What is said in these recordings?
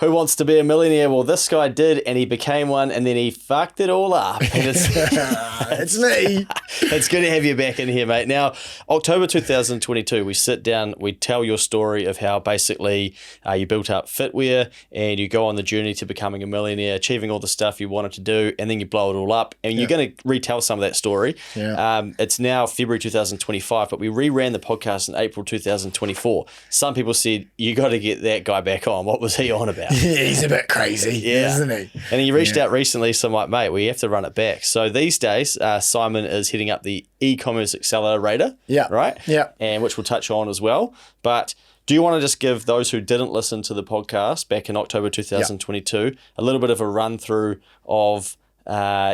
Who wants to be a millionaire? Well, this guy did, and he became one, and then he fucked it all up. And It's me. It's good to have you back in here, mate. Now, October 2022, we sit down, we tell your story of how basically you built up Fitwear and you go on the journey to becoming a millionaire, achieving all the stuff you wanted to do, and then you blow it all up. And you're going to retell some of that story. Yeah. It's now February 2025, but we reran the podcast in April 2024. Some people said, you got to get that guy back on. What was he on about? Yeah, he's a bit crazy, isn't he? And he reached out recently, so I'm like, mate, we have to run it back. So these days, Simon is heading up the e-commerce Accelerator, right? Yeah. And which we'll touch on as well. But do you want to just give those who didn't listen to the podcast back in October 2022 a little bit of a run through of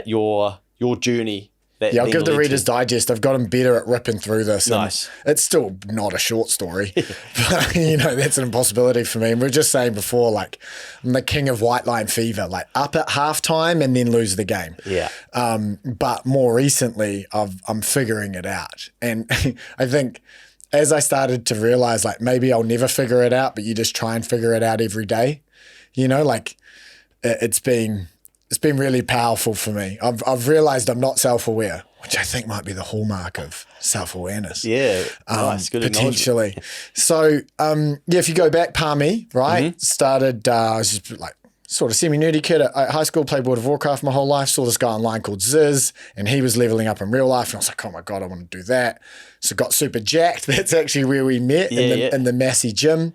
your journey? I'll give the Reader's Digest. I've gotten better at ripping through this. Nice. It's still not a short story, but that's an impossibility for me. And we were just saying before, like, I'm the king of white line fever, like up at halftime and then lose the game. Yeah. But more recently, I'm figuring it out. And I think as I started to realize, like, maybe I'll never figure it out, but you just try and figure it out every day. Like it's been really powerful for me. I've realized I'm not self-aware, which I think might be the hallmark of self-awareness. Yeah, nice, good potentially. So, if you go back, Palmy, right? Started, I was just like sort of semi-nerdy kid at high school, played World of Warcraft my whole life, saw this guy online called Ziz, and he was leveling up in real life, and I was like, oh my God, I want to do that. So got super jacked. That's actually where we met in the Massey gym.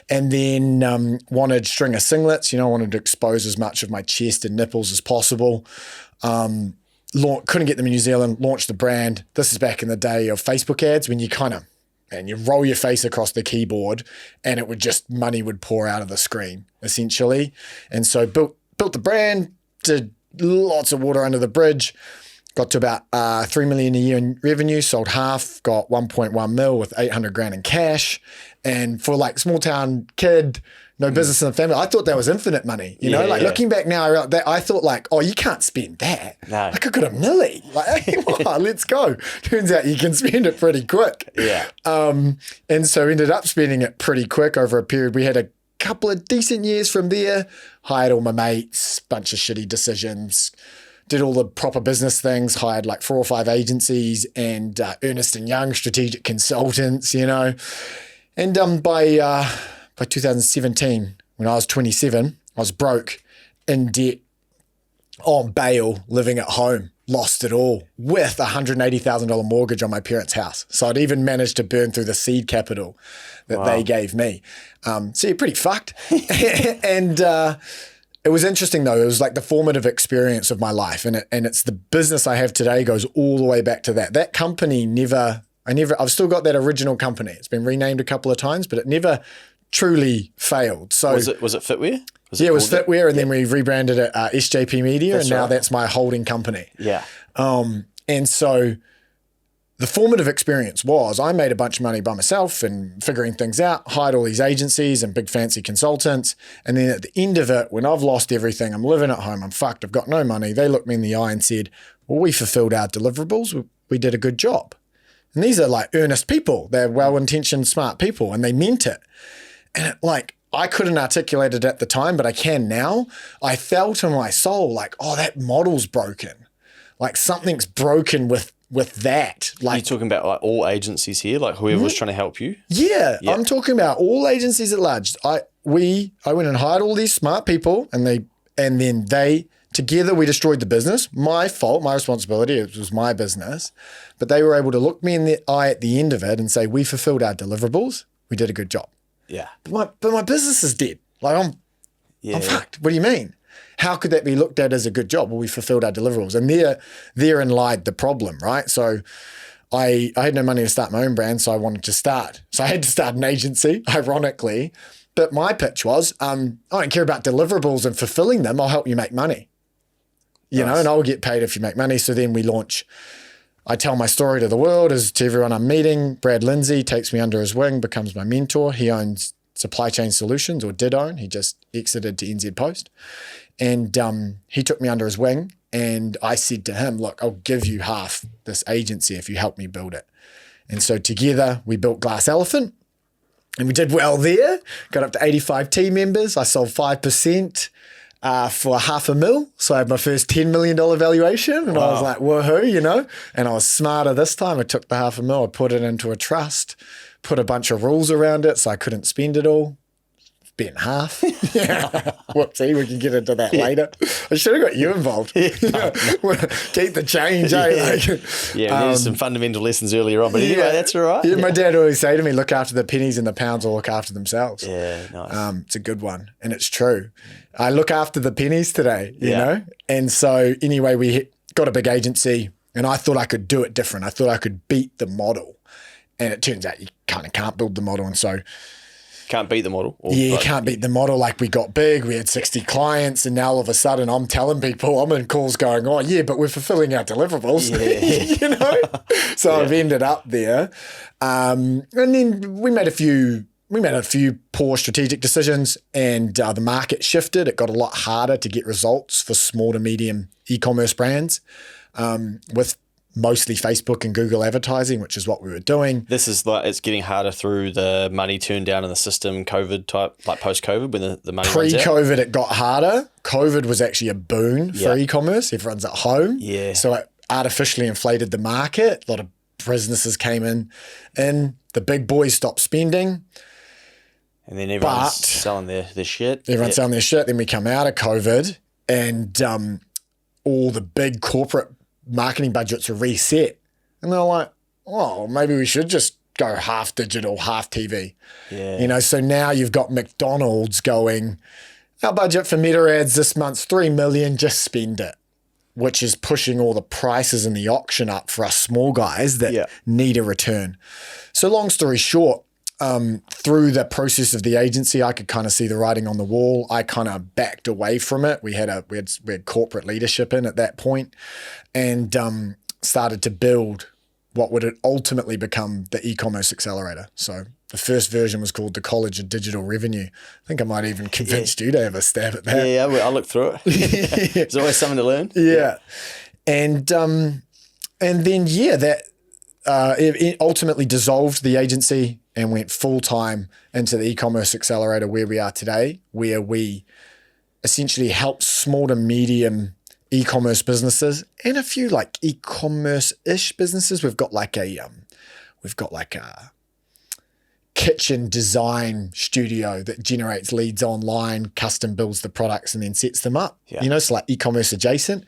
And then wanted string of singlets, wanted to expose as much of my chest and nipples as possible. Couldn't get them in New Zealand, launched the brand. This is back in the day of Facebook ads when you you roll your face across the keyboard and money would pour out of the screen, essentially. And so built the brand, did lots of water under the bridge, got to about 3 million a year in revenue, sold half, got 1.1 mil with 800 grand in cash. And for like small town kid, no business in the family, I thought that was infinite money. Looking back now, I thought like, oh, you can't spend that. No. Like I got a milli. Like, let's go. Turns out you can spend it pretty quick. Yeah. And so ended up spending it pretty quick over a period. We had a couple of decent years from there, hired all my mates, bunch of shitty decisions, did all the proper business things, hired like 4 or 5 agencies and Ernst & Young strategic consultants, And by 2017, when I was 27, I was broke, in debt, on bail, living at home, lost it all with a $180,000 mortgage on my parents' house. So I'd even managed to burn through the seed capital that they gave me. So you're pretty fucked. And it was interesting though. It was like the formative experience of my life. And it's the business I have today goes all the way back to that. That company I've still got that original company. It's been renamed a couple of times, but it never truly failed. So was it Fitwear? It was Fitwear, and then we rebranded it SJP Media, and now that's my holding company. Yeah. And so the formative experience was I made a bunch of money by myself and figuring things out, hired all these agencies and big fancy consultants. And then at the end of it, when I've lost everything, I'm living at home, I'm fucked, I've got no money. They looked me in the eye and said, well, we fulfilled our deliverables. We did a good job. And these are like earnest people. They're well-intentioned, smart people, and they meant it. And I couldn't articulate it at the time, but I can now. I felt in my soul like, oh, that model's broken. Like something's broken with that. Like, you're talking about like all agencies here, like whoever was trying to help you? Yeah, I'm talking about all agencies at large. I went and hired all these smart people, and then together we destroyed the business. My fault, my responsibility. It was my business. But they were able to look me in the eye at the end of it and say, we fulfilled our deliverables. We did a good job. Yeah. But my business is dead. Like I'm fucked. What do you mean? How could that be looked at as a good job? Well, we fulfilled our deliverables. And therein lied the problem, right? So I had no money to start my own brand, so I wanted to start. So I had to start an agency, ironically. But my pitch was, I don't care about deliverables and fulfilling them. I'll help you make money. And I'll get paid if you make money. So then we launch. I tell my story to the world, as to everyone I'm meeting. Brad Lindsay takes me under his wing, becomes my mentor. He owns Supply Chain Solutions, or did own. He just exited to NZ Post. And he took me under his wing, and I said to him, look, I'll give you half this agency if you help me build it. And so together we built Glass Elephant. And we did well there, got up to 85 team members. I sold 5% for $500,000. So I had my first $10 million valuation. And I was like, woohoo, you know. And I was smarter this time. I took the $500,000, I put it into a trust, put a bunch of rules around it so I couldn't spend it all. Bent half. Whoopsie, we can get into that later. I should have got you involved. Keep the change, there's some fundamental lessons earlier on, but anyway, that's all right. Yeah, my dad always say to me, look after the pennies and the pounds will look after themselves. Yeah, nice. It's a good one, and it's true. I look after the pennies today, you know? And so anyway, we got a big agency, and I thought I could do it different. I thought I could beat the model, and it turns out you kind of can't build the model, and so can't beat the model. You can't beat the model. Like, we got big, we had 60 clients, and now all of a sudden I'm telling people, I'm in calls going, oh yeah, but we're fulfilling our deliverables, you know? So I've ended up there. And then we made a few poor strategic decisions, and the market shifted. It got a lot harder to get results for small to medium e-commerce brands with mostly Facebook and Google advertising, which is what we were doing. This is like, it's getting harder through the money turned down in the system, COVID type, like post-COVID when the money runs out. Pre-COVID, it got harder. COVID was actually a boon for e-commerce. Everyone's at home. Yeah. So it artificially inflated the market. A lot of businesses came in, and the big boys stopped spending. And then everyone's selling their shit. Everyone's selling their shit. Then we come out of COVID, and all the big corporate marketing budgets are reset. And they're like, oh, maybe we should just go half digital, half TV. Yeah. You know, so now you've got McDonald's going, our budget for meta ads this month's $3 million, just spend it, which is pushing all the prices in the auction up for us small guys that need a return. So long story short, through the process of the agency, I could kind of see the writing on the wall. I kind of backed away from it. We had corporate leadership in at that point, and started to build what would ultimately become the e-commerce accelerator. So the first version was called the College of Digital Revenue. I think I might even convinced you to have a stab at that. Yeah, I'll look through it. There's always something to learn. Yeah. And then that it ultimately dissolved the agency and went full-time into the e-commerce accelerator where we are today, where we essentially help small to medium e-commerce businesses and a few like e-commerce-ish businesses. We've got like a kitchen design studio that generates leads online, custom builds the products and then sets them up. Yeah. You know, it's like e-commerce adjacent.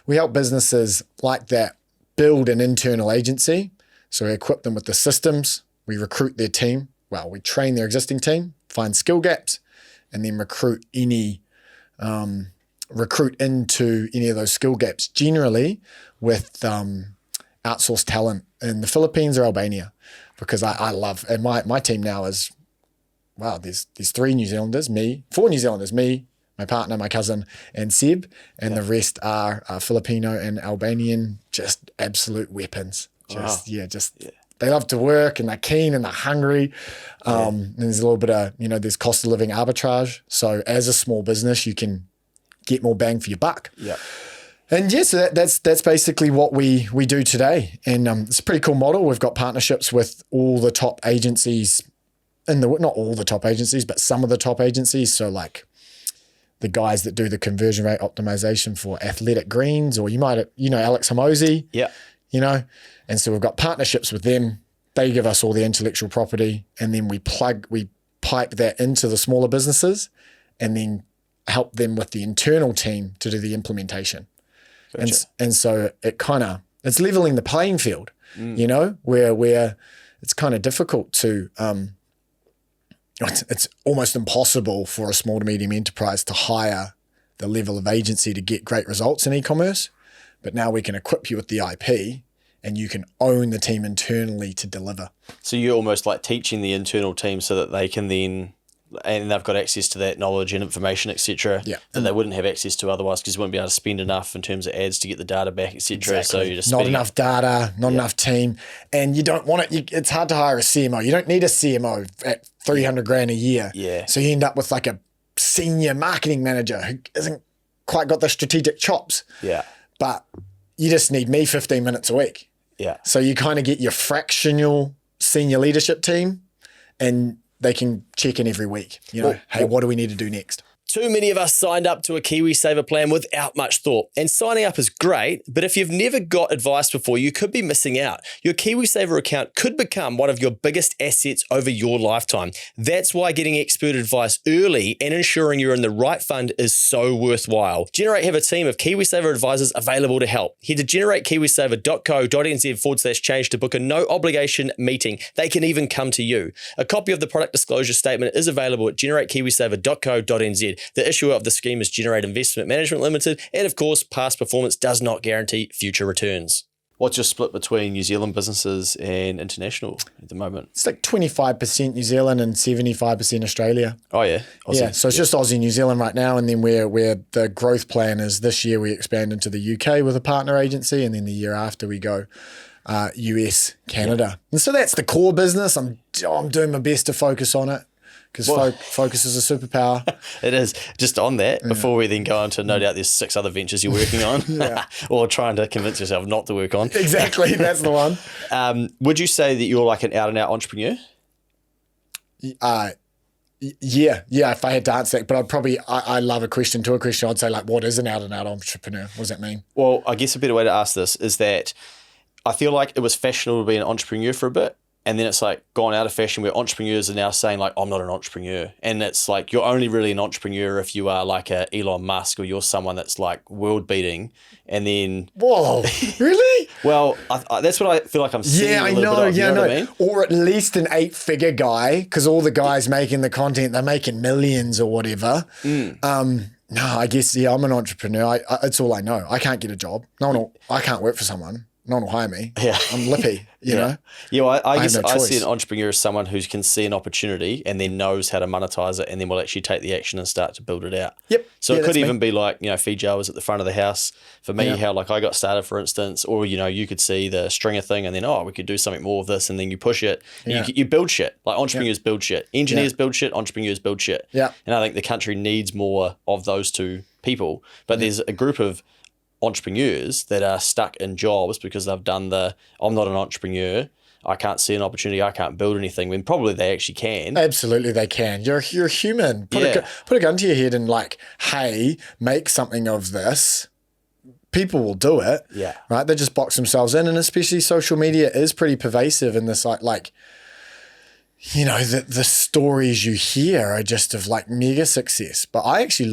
We help businesses like that build an internal agency. So we equip them with the systems. We recruit their team. Well, we train their existing team, find skill gaps, and then recruit into any of those skill gaps, generally with outsourced talent in the Philippines or Albania, because I love, and my team now is, wow, there's 4 New Zealanders, me, my partner, my cousin, and Seb, and the rest are Filipino and Albanian, just absolute weapons. They love to work, and they're keen and they're hungry. And there's a little bit of, there's cost of living arbitrage. So as a small business, you can get more bang for your buck. Yeah. And so that's basically what we do today. And it's a pretty cool model. We've got partnerships with all the top agencies, not all the top agencies, but some of the top agencies. So like the guys that do the conversion rate optimization for Athletic Greens, or you might, Alex Hormozi. Yeah. And so we've got partnerships with them. They give us all the intellectual property, and then we pipe that into the smaller businesses, and then help them with the internal team to do the implementation. Gotcha. And so it's leveling the playing field, where it's kind of difficult to, it's almost impossible for a small to medium enterprise to hire the level of agency to get great results in e-commerce. But now we can equip you with the IP, and you can own the team internally to deliver. So you're almost like teaching the internal team so that they can then, and they've got access to that knowledge and information, etc. that they wouldn't have access to otherwise, because you wouldn't be able to spend enough in terms of ads to get the data back, etc. Exactly. So you're just not enough data, not enough team, and you don't want it. It's hard to hire a CMO. You don't need a CMO at $300,000 a year. Yeah. So you end up with like a senior marketing manager who hasn't quite got the strategic chops. Yeah. But you just need me 15 minutes a week. Yeah. So you kind of get your fractional senior leadership team, and they can check in every week. You know, hey, what do we need to do next? Too many of us signed up to a KiwiSaver plan without much thought. And signing up is great, but if you've never got advice before, you could be missing out. Your KiwiSaver account could become one of your biggest assets over your lifetime. That's why getting expert advice early and ensuring you're in the right fund is so worthwhile. Generate have a team of KiwiSaver advisors available to help. Head to generatekiwisaver.co.nz/change to book a no obligation meeting. They can even come to you. A copy of the product disclosure statement is available at generatekiwisaver.co.nz. The issuer of the scheme is Generate Investment Management Limited, and of course, past performance does not guarantee future returns. What's your split between New Zealand businesses and international at the moment? It's like 25% New Zealand and 75% Australia. Oh yeah, Aussie. Yeah. So it's just Aussie, New Zealand right now, and then where the growth plan is this year we expand into the UK with a partner agency, and then the year after we go US, Canada, and so that's the core business. I'm doing my best to focus on it. Because focus is a superpower. It is. Just on that, before we then go on to no doubt there's 6 other ventures you're working on or trying to convince yourself not to work on. Exactly, that's the one. Would you say that you're like an out-and-out entrepreneur? Yeah, if I had to answer that, but I love a question to a question. I'd say like, what is an out-and-out entrepreneur? What does that mean? Well, I guess a better way to ask this is that I feel like it was fashionable to be an entrepreneur for a bit. And then it's like gone out of fashion where entrepreneurs are now saying like, I'm not an entrepreneur. And it's like, you're only really an entrepreneur if you are like a Elon Musk or you're someone that's like world beating. And then... Whoa, really? Well, that's what I feel like I'm seeing a little bit of, you know what I mean? Or at least an 8-figure guy, because all the guys making the content, they're making millions or whatever. No, I guess, I'm an entrepreneur. It's all I know. I can't get a job. I can't work for someone. No one will hire me. Yeah. I'm lippy, you know? Yeah, well, I guess I see an entrepreneur as someone who can see an opportunity and then knows how to monetize it and then will actually take the action and start to build it out. Yep. So it could even be like, Fiji was at the front of the house. For me, how like I got started, for instance, or, you could see the stringer thing and then, we could do something more of this, and then you push it. You build shit. Like entrepreneurs build shit. Engineers build shit. Entrepreneurs build shit. Yeah. And I think the country needs more of those two people. But there's a group of entrepreneurs that are stuck in jobs because they've done I'm not an entrepreneur, I can't see an opportunity, I can't build anything, when probably they actually can. Absolutely they can. You're human. Put a gun to your head and like, hey, make something of this. People will do it. Yeah. Right? They just box themselves in, and especially social media is pretty pervasive in this like the stories you hear are just of like mega success. But I actually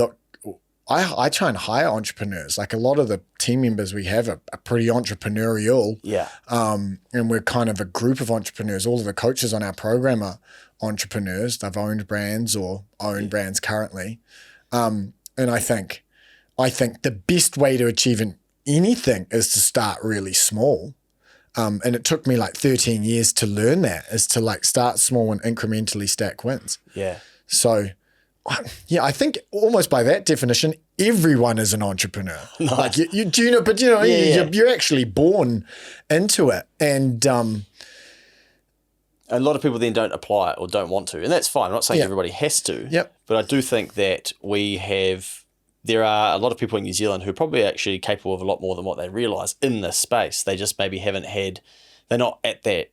I try and hire entrepreneurs. Like a lot of the team members we have are pretty entrepreneurial. Yeah. And we're kind of a group of entrepreneurs. All of the coaches on our program are entrepreneurs. They've owned brands or own brands currently. And I think the best way to achieve anything is to start really small. And it took me like 13 years to learn that, is to like start small and incrementally stack wins. Yeah. So I think almost by that definition, everyone is an entrepreneur. Nice. Like you're actually born into it, and a lot of people then don't apply it or don't want to, and that's fine. I'm not saying everybody has to. Yep. But I do think that there are a lot of people in New Zealand who are probably actually capable of a lot more than what they realise in this space. They just maybe they're not at that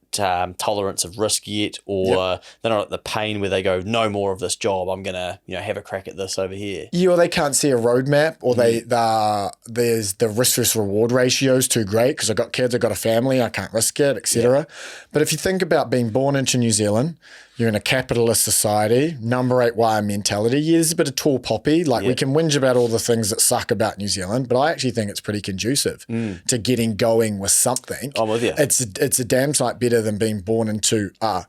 tolerance of risk yet, or they're not at the pain where they go, no more of this job, I'm going to have a crack at this over here. Yeah, or they can't see a roadmap, or there's the risk versus reward ratio is too great because I've got kids, I've got a family, I can't risk it, etc. Yeah. But if you think about being born into New Zealand, you're in a capitalist society, number 8 wire mentality. Yeah, there's a bit of tall poppy. Like we can whinge about all the things that suck about New Zealand, but I actually think it's pretty conducive to getting going with something. I'm with you. It's a damn sight better than being born into a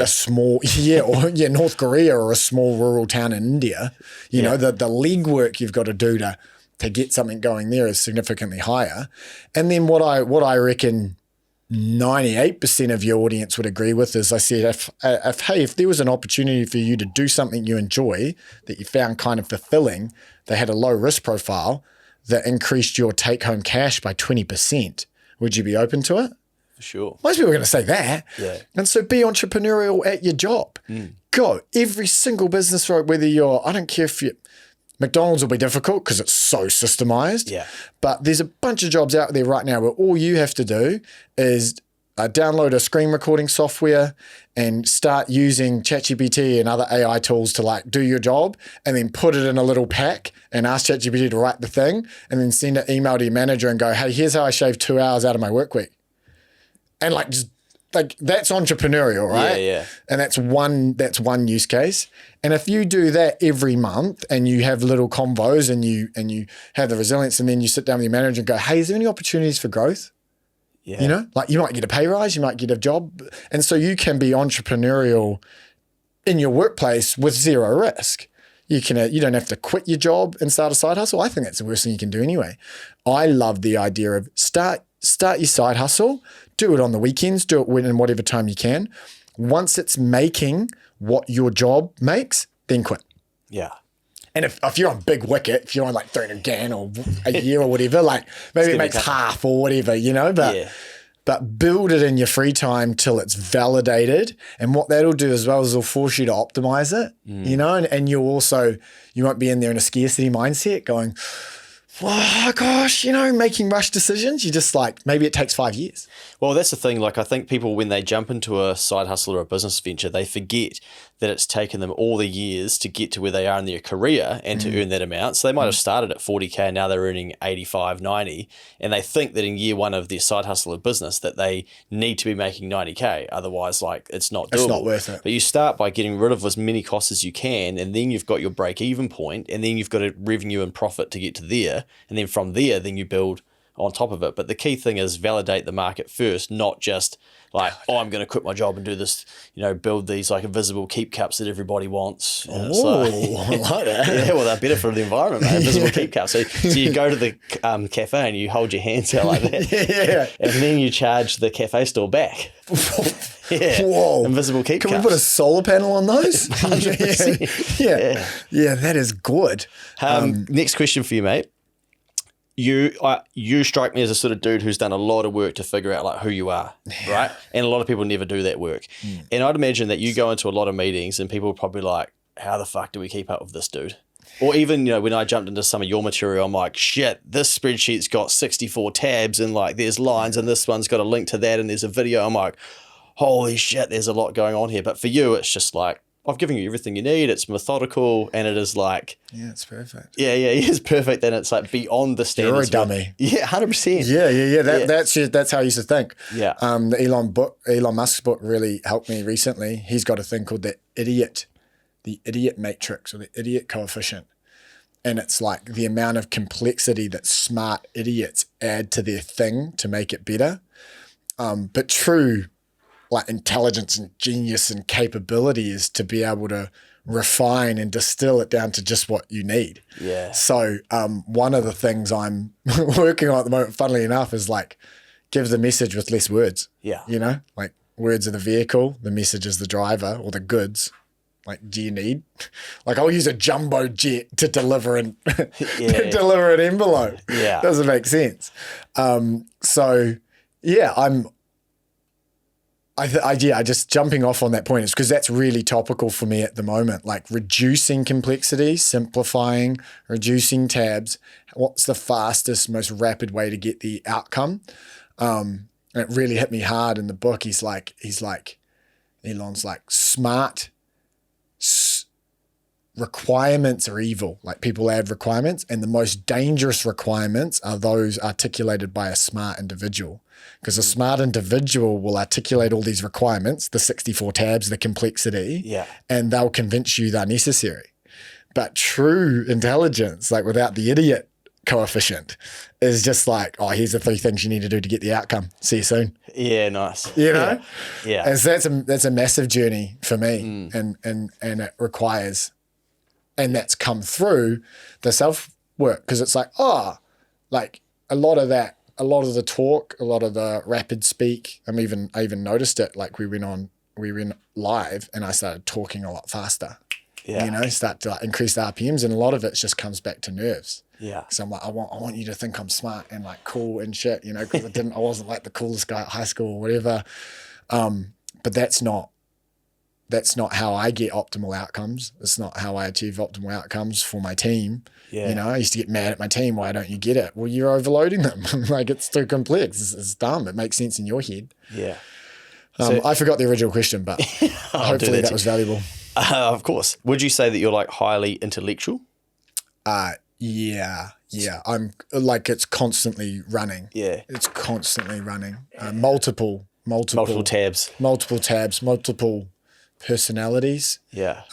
small, North Korea or a small rural town in India. You know, the legwork you've got to do to get something going there is significantly higher. And then what I reckon 98% of your audience would agree with is, I said, if there was an opportunity for you to do something you enjoy that you found kind of fulfilling, that had a low risk profile, that increased your take home cash by 20%, would you be open to it? For sure. Most people are going to say that. Yeah. And so be entrepreneurial at your job. Go. Every single business, right, whether I don't care if McDonald's will be difficult because it's so systemized. Yeah. But there's a bunch of jobs out there right now where all you have to do is download a screen recording software and start using ChatGPT and other AI tools to like do your job, and then put it in a little pack and ask ChatGPT to write the thing, and then send an email to your manager and go, hey, here's how I shaved 2 hours out of my work week. And like, just like, that's entrepreneurial, right? Yeah. And that's one use case. And if you do that every month and you have little convos and you have the resilience, and then you sit down with your manager and go, hey, is there any opportunities for growth? Yeah. You know, like you might get a pay rise, you might get a job. And so you can be entrepreneurial in your workplace with zero risk. You don't have to quit your job and start a side hustle. I think that's the worst thing you can do anyway. I love the idea of start your side hustle, do it on the weekends, do it in whatever time you can. Once it's making what your job makes, then quit. Yeah. And if you're on big wicket, if you're on like 300 grand or a year or whatever, like maybe it makes half or whatever, you know, but build it in your free time till it's validated. And what that'll do as well is it'll force you to optimize it, you know, and you won't be in there in a scarcity mindset going, oh gosh, you know, making rush decisions. You just like, maybe it takes 5 years. Well, that's the thing. Like, I think people, when they jump into a side hustle or a business venture, they forget that it's taken them all the years to get to where they are in their career and to earn that amount. So they might have started at 40K and now they're earning 85, 90. And they think that in year one of their side hustle or business that they need to be making 90K. Otherwise, like, it's not doable. It's not worth it. But you start by getting rid of as many costs as you can, and then you've got your break even point, and then you've got a revenue and profit to get to there. And then from there, then you build on top of it. But the key thing is validate the market first, not just like, oh, I'm going to quit my job and do this, you know, build these like invisible keep cups that everybody wants. Oh, I like that. Yeah, well, they're better for the environment, mate. Invisible keep cups. So you go to the cafe and you hold your hands out like that. Yeah. And then you charge the cafe store back. Yeah. Whoa. Invisible keep cups. Can we put a solar panel on those? 100%. Yeah, that is good. Next question for you, mate. You strike me as a sort of dude who's done a lot of work to figure out like who you are, right? And a lot of people never do that work. And I'd imagine that you go into a lot of meetings and people are probably like, how the fuck do we keep up with this dude? Or even, you know, when I jumped into some of your material, I'm like, shit, this spreadsheet's got 64 tabs and like there's lines and this one's got a link to that and there's a video. I'm like, holy shit, there's a lot going on here. But for you, it's just like, I've given you everything you need. It's methodical and it is like... Yeah, it's perfect. Yeah, it's perfect. And it's like beyond the standards. You're a dummy. Yeah, 100%. Yeah. That's how I used to think. Yeah. The Elon Musk's book really helped me recently. He's got a thing called the idiot matrix or the idiot coefficient. And it's like the amount of complexity that smart idiots add to their thing to make it better. But true like intelligence and genius and capability is to be able to refine and distill it down to just what you need. Yeah. So one of the things I'm working on at the moment, funnily enough, is like give the message with less words. Yeah. You know, like words are the vehicle, the message is the driver or the goods. Like, do you need? Like, I'll use a jumbo jet to deliver an deliver an envelope. Yeah. Doesn't make sense. So yeah, I just jumping off on that point is because that's really topical for me at the moment, like reducing complexity, simplifying, reducing tabs. What's the fastest, most rapid way to get the outcome? And it really hit me hard in the book. He's like, Elon's like, smart requirements are evil. Like people add requirements, and the most dangerous requirements are those articulated by a smart individual. Because a smart individual will articulate all these requirements, the 64 tabs, the complexity, and they'll convince you they're necessary. But true intelligence, like without the idiot coefficient, is just like, oh, here's the 3 things you need to do to get the outcome. See you soon. Yeah, nice. You know? Yeah. And so that's a massive journey for me, and it requires, and that's come through the self-work, because it's like, like a lot of the talk, a lot of the rapid speak, I even noticed it, like we went live and I started talking a lot faster. Yeah. You know, start to like increase the RPMs, and a lot of it just comes back to nerves. Yeah. So I'm like, I want you to think I'm smart and like cool and shit, you know, because I wasn't like the coolest guy at high school or whatever. But that's not that's not how I get optimal outcomes. It's not how I achieve optimal outcomes for my team. Yeah. You know, I used to get mad at my team. Why don't you get it? Well, you're overloading them. Like, it's too complex. It's dumb. It makes sense in your head. Yeah. I forgot the original question, but hopefully that was valuable. Of course. Would you say that you're like highly intellectual? Yeah. I'm like, it's constantly running. Yeah. It's constantly running. Multiple tabs. Multiple tabs, multiple personalities. Yeah.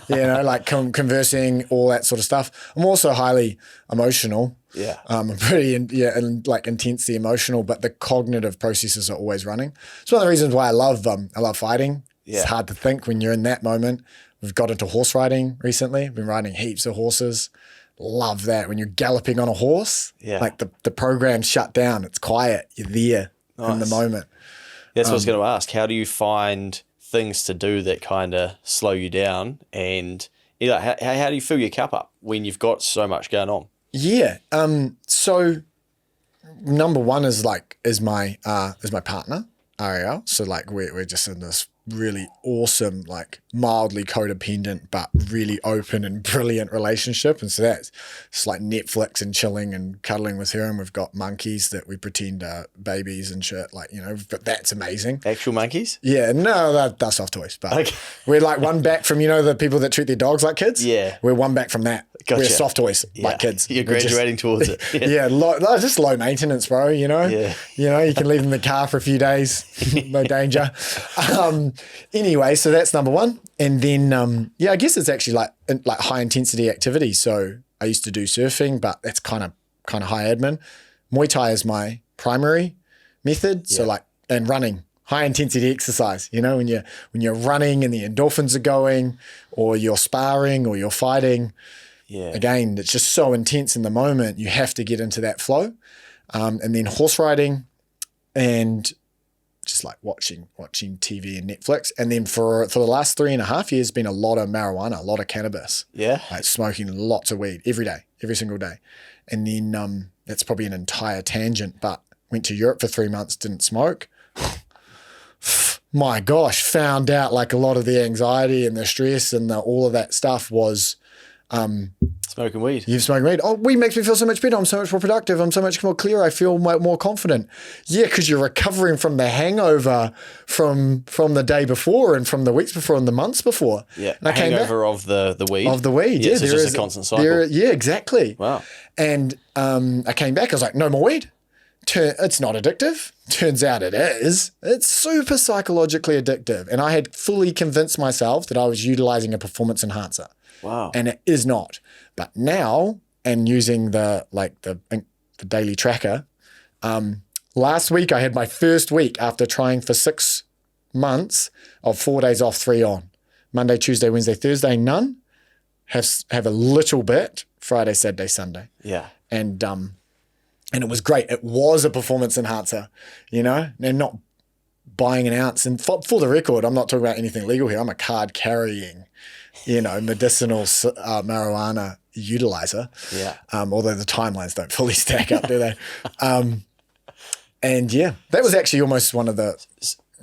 You know, like conversing, all that sort of stuff. I'm also highly emotional. Yeah. I'm pretty, and like intensely emotional, but the cognitive processes are always running. It's one of the reasons why I love fighting. Yeah. It's hard to think when you're in that moment. We've got into horse riding recently. I've been riding heaps of horses. Love that. When you're galloping on a horse, like the program's shut down. It's quiet. You're there in the moment. That's what I was going to ask. How do you find things to do that kind of slow you down? And how do you fill your cup up when you've got so much going on? Yeah. So number one is my partner, Ariel. So like we're just in this really awesome, like mildly codependent, but really open and brilliant relationship. And so that's it's like Netflix and chilling and cuddling with her. And we've got monkeys that we pretend are babies and shit. Like, you know, but that's amazing. Actual monkeys? Yeah, no, that's soft toys. But we're like one back from, you know, the people that treat their dogs like kids. Yeah. We're one back from that. Gotcha. We're soft toys like kids. You're graduating towards it. Yeah, just low maintenance, bro, you know? Yeah. You know, you can leave them in the car for a few days, no danger. Anyway, so that's number one. And then, I guess it's actually like high intensity activity. So I used to do surfing, but that's kind of high admin. Muay Thai is my primary method. So and running, high intensity exercise, you know, when you're running and the endorphins are going, or you're sparring or you're fighting. Yeah. Again, it's just so intense in the moment. You have to get into that flow. And then horse riding and just like watching TV and Netflix. And then for the last 3.5 years, been a lot of marijuana, a lot of cannabis. Yeah. Like smoking lots of weed every day, every single day. And then that's probably an entire tangent, but went to Europe for 3 months, didn't smoke. My gosh, found out like a lot of the anxiety and the stress and all of that stuff was smoking weed. You've smoked weed. Oh, weed makes me feel so much better. I'm so much more productive. I'm so much more clear. I feel more confident. Yeah, because you're recovering from the hangover from the day before and from the weeks before and the months before. Yeah, and hangover of the weed. Of the weed, yeah. So it's just a constant cycle. Yeah, exactly. Wow. And I came back. I was like, no more weed. It's not addictive. Turns out it is. It's super psychologically addictive. And I had fully convinced myself that I was utilizing a performance enhancer. Wow. And it is not. But now, and using the daily tracker, last week I had my first week after trying for 6 months of 4 days off, 3 on. Monday, Tuesday, Wednesday, Thursday, none. Have a little bit Friday, Saturday, Sunday. Yeah. And it was great. It was a performance enhancer, you know, and not buying an ounce. And for the record, I'm not talking about anything legal here. I'm a card carrying, you know, medicinal marijuana utilizer. Yeah. Although the timelines don't fully stack up, do they? And yeah, that was actually almost one of the,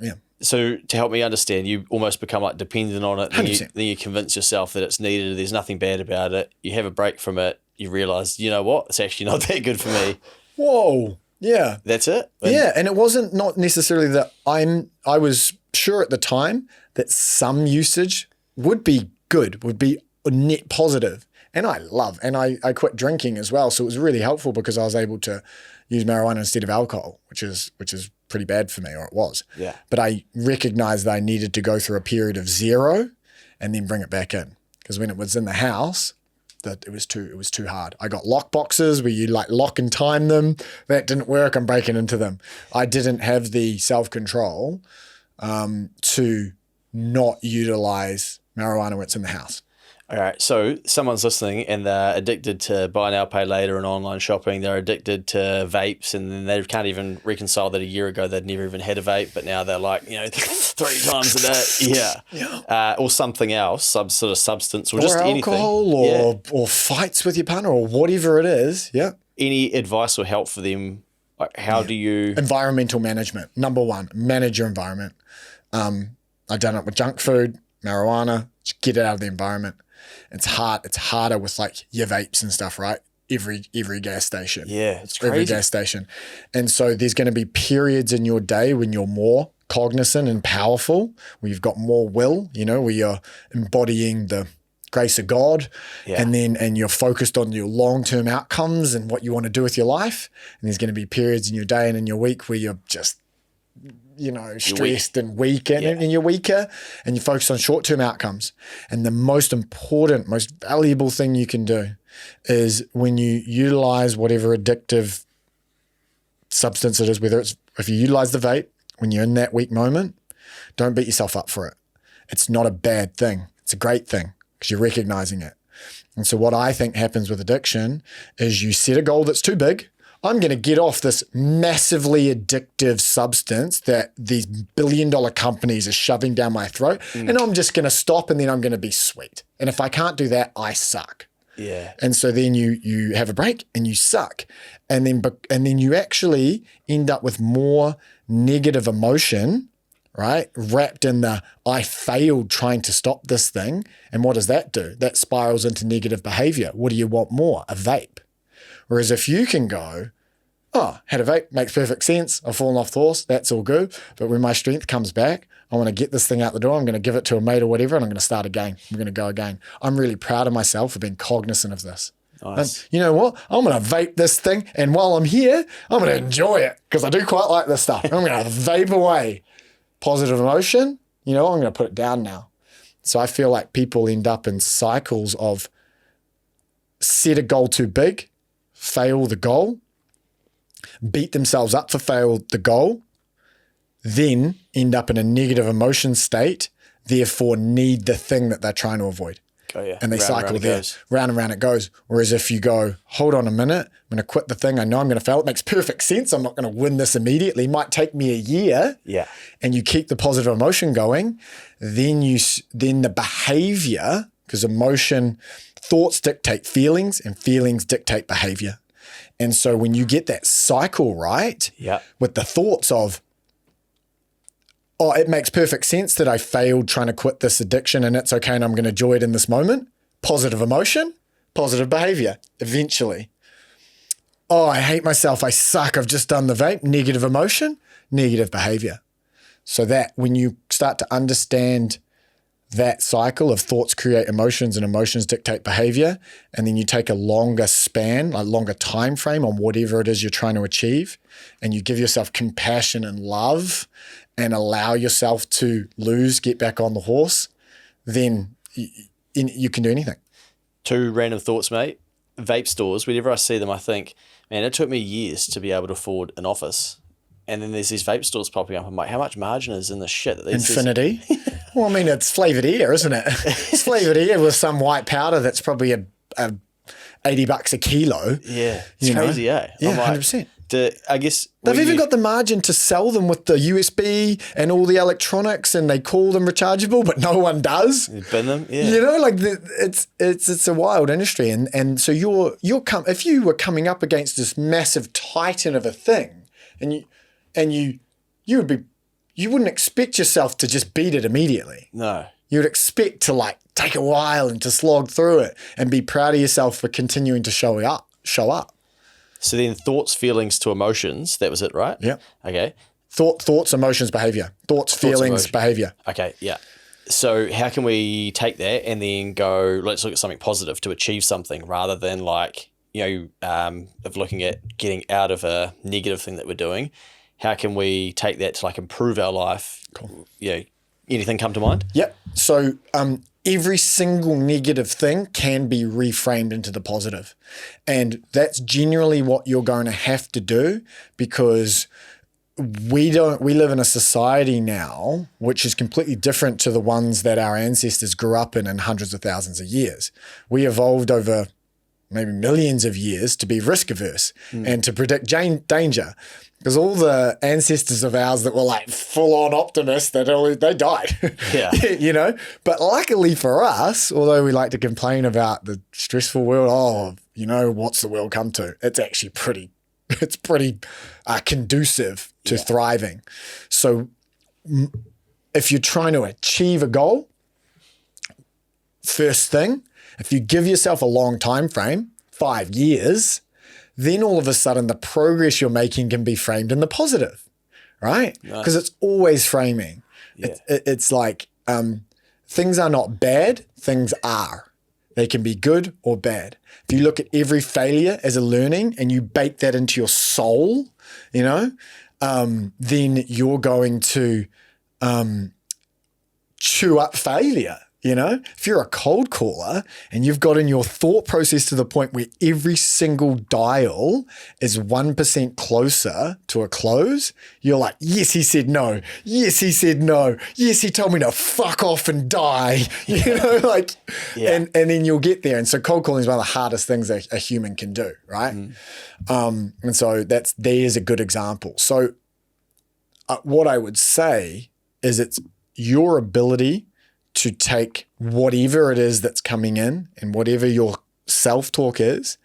yeah. So to help me understand, you almost become like dependent on it. Then you convince yourself that it's needed. There's nothing bad about it. You have a break from it. You realize, you know what? It's actually not that good for me. Whoa. Yeah. That's it. Yeah. And it wasn't not necessarily that I was sure at the time that some usage would be good, would be net positive. And I quit drinking as well. So it was really helpful because I was able to use marijuana instead of alcohol, which is pretty bad for me, or it was. Yeah. But I recognized that I needed to go through a period of 0 and then bring it back in. Because when it was in the house, that it was too hard. I got lock boxes where you like lock and time them. That didn't work. I'm breaking into them. I didn't have the self-control to not utilize marijuana when it's in the house. All right. So someone's listening and they're addicted to buy now, pay later and online shopping. They're addicted to vapes, and then they can't even reconcile that a year ago they'd never even had a vape, but now they're like, 3 times a day. Yeah. Or something else, some sort of substance or just alcohol anything. Or fights with your partner or whatever it is. Yeah. Any advice or help for them? Like how do you... Environmental management. Number one, manage your environment. I've done it with junk food, marijuana. Just get it out of the environment. It's hard. It's harder with like your vapes and stuff, right? Every gas station. Yeah, it's crazy. Every gas station. And so there's going to be periods in your day when you're more cognizant and powerful, where you've got more will, where you're embodying the grace of God, and you're focused on your long-term outcomes and what you want to do with your life. And there's going to be periods in your day and in your week where you're just, stressed and weak and you're weaker and you focus on short-term outcomes. And the most important, most valuable thing you can do is when you utilize whatever addictive substance it is, if you utilize the vape, when you're in that weak moment, don't beat yourself up for it. It's not a bad thing. It's a great thing because you're recognizing it. And so what I think happens with addiction is you set a goal that's too big. I'm going to get off this massively addictive substance that these billion-dollar companies are shoving down my throat, and I'm just going to stop, and then I'm going to be sweet. And if I can't do that, I suck. Yeah. And so then you have a break and you suck, and then you actually end up with more negative emotion, right? Wrapped in the I failed trying to stop this thing. And what does that do? That spirals into negative behavior. What do you want more? A vape. Whereas if you can go, had a vape, makes perfect sense. I've fallen off the horse. That's all good. But when my strength comes back, I want to get this thing out the door. I'm going to give it to a mate or whatever, and I'm going to start again. I'm going to go again. I'm really proud of myself for being cognizant of this. Nice. And you know what? I'm going to vape this thing, and while I'm here, I'm going to enjoy it because I do quite like this stuff. I'm going to vape away positive emotion. I'm going to put it down now. So I feel like people end up in cycles of set a goal too big, fail the goal, beat themselves up for fail the goal, then end up in a negative emotion state, therefore need the thing that they're trying to avoid. Oh, yeah. And they round cycle and there. Round and round it goes. Whereas if you go, hold on a minute, I'm going to quit the thing. I know I'm going to fail. It makes perfect sense. I'm not going to win this immediately. It might take me a year. Yeah. And you keep the positive emotion going. Then the behavior, because thoughts dictate feelings and feelings dictate behavior. And so when you get that cycle right, with the thoughts of, it makes perfect sense that I failed trying to quit this addiction and it's okay and I'm going to enjoy it in this moment. Positive emotion, positive behavior, eventually. I hate myself. I suck. I've just done the vape. Negative emotion, negative behavior. So that when you start to understand that cycle of thoughts create emotions and emotions dictate behavior, and then you take a longer span, a longer time frame on whatever it is you're trying to achieve, and you give yourself compassion and love and allow yourself to get back on the horse, then you can do anything. 2 random thoughts, mate. Vape stores, whenever I see them, I think, man, it took me years to be able to afford an office. And then there's these vape stores popping up. I'm like, how much margin is in this shit? Infinity. Well, I mean, it's flavored air, isn't it? It's flavored air with some white powder that's probably a $80 a kilo. Yeah, it's crazy, eh? Yeah, I'm like, 100%. I guess they've even got the margin to sell them with the USB and all the electronics, and they call them rechargeable, but no one does. You bin them, yeah. It's a wild industry, and so if you were coming up against this massive titan of a thing, and you wouldn't expect yourself to just beat it immediately. No. You would expect to take a while and to slog through it and be proud of yourself for continuing to show up. So then thoughts, feelings to emotions, that was it, right? Yeah. Okay. Thoughts, emotions, behavior. Thoughts, feelings, behavior. Okay, yeah. So how can we take that and then go, let's look at something positive to achieve something rather than of looking at getting out of a negative thing that we're doing? How can we take that to improve our life? Cool. Anything come to mind? Yep. So every single negative thing can be reframed into the positive. And that's generally what you're going to have to do, because we live in a society now which is completely different to the ones that our ancestors grew up in hundreds of thousands of years. We evolved over maybe millions of years to be risk averse and to predict danger. Because all the ancestors of ours that were full on optimists, they died. Yeah. But luckily for us, although we like to complain about the stressful world, what's the world come to? It's actually pretty conducive to thriving. So if you're trying to achieve a goal, first thing, if you give yourself a long time frame, 5 years, then all of a sudden the progress you're making can be framed in the positive, right? Because it's always framing. Yeah. It's like things are not bad, things are. They can be good or bad. If you look at every failure as a learning and you bake that into your soul, you know, then you're going to chew up failure. You know, if you're a cold caller and you've got in your thought process to the point where every single dial is 1% closer to a close, you're like, yes, he said no. Yes, he said no. Yes, he told me to fuck off and die. You know, like, and then you'll get there. And so cold calling is one of the hardest things that a human can do, right? And so there's a good example. So what I would say is it's your ability to take whatever it is that's coming in and whatever your self-talk is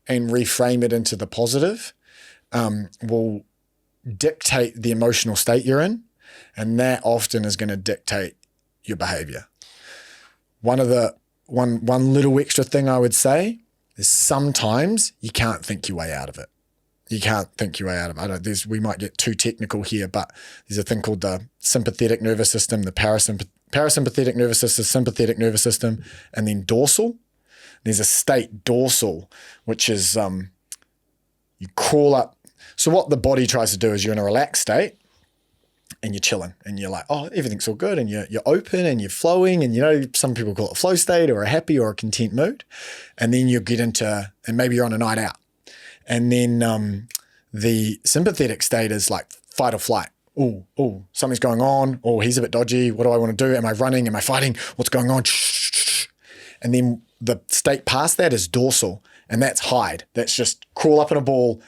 and reframe it into the positive will dictate the emotional state you're in, and that often is going to dictate your behavior. One little extra thing I would say is sometimes you can't think your way out of it. You can't think your way out of it. We might get too technical here, but there's a thing called the sympathetic nervous system, the parasympathetic nervous system, sympathetic nervous system, and then dorsal. There's a state dorsal, which is you crawl up. So what the body tries to do is you're in a relaxed state and you're chilling and you're like, oh, everything's all good, and you're open and you're flowing, and you know, some people call it a flow state or a happy or a content mood. And then you get into, and maybe you're on a night out. And then the sympathetic state is like fight or flight. Oh, something's going on. Oh, he's a bit dodgy. What do I want to do? Am I running? Am I fighting? What's going on? And then the state past that is dorsal, and that's hide. That's just crawl up in a ball,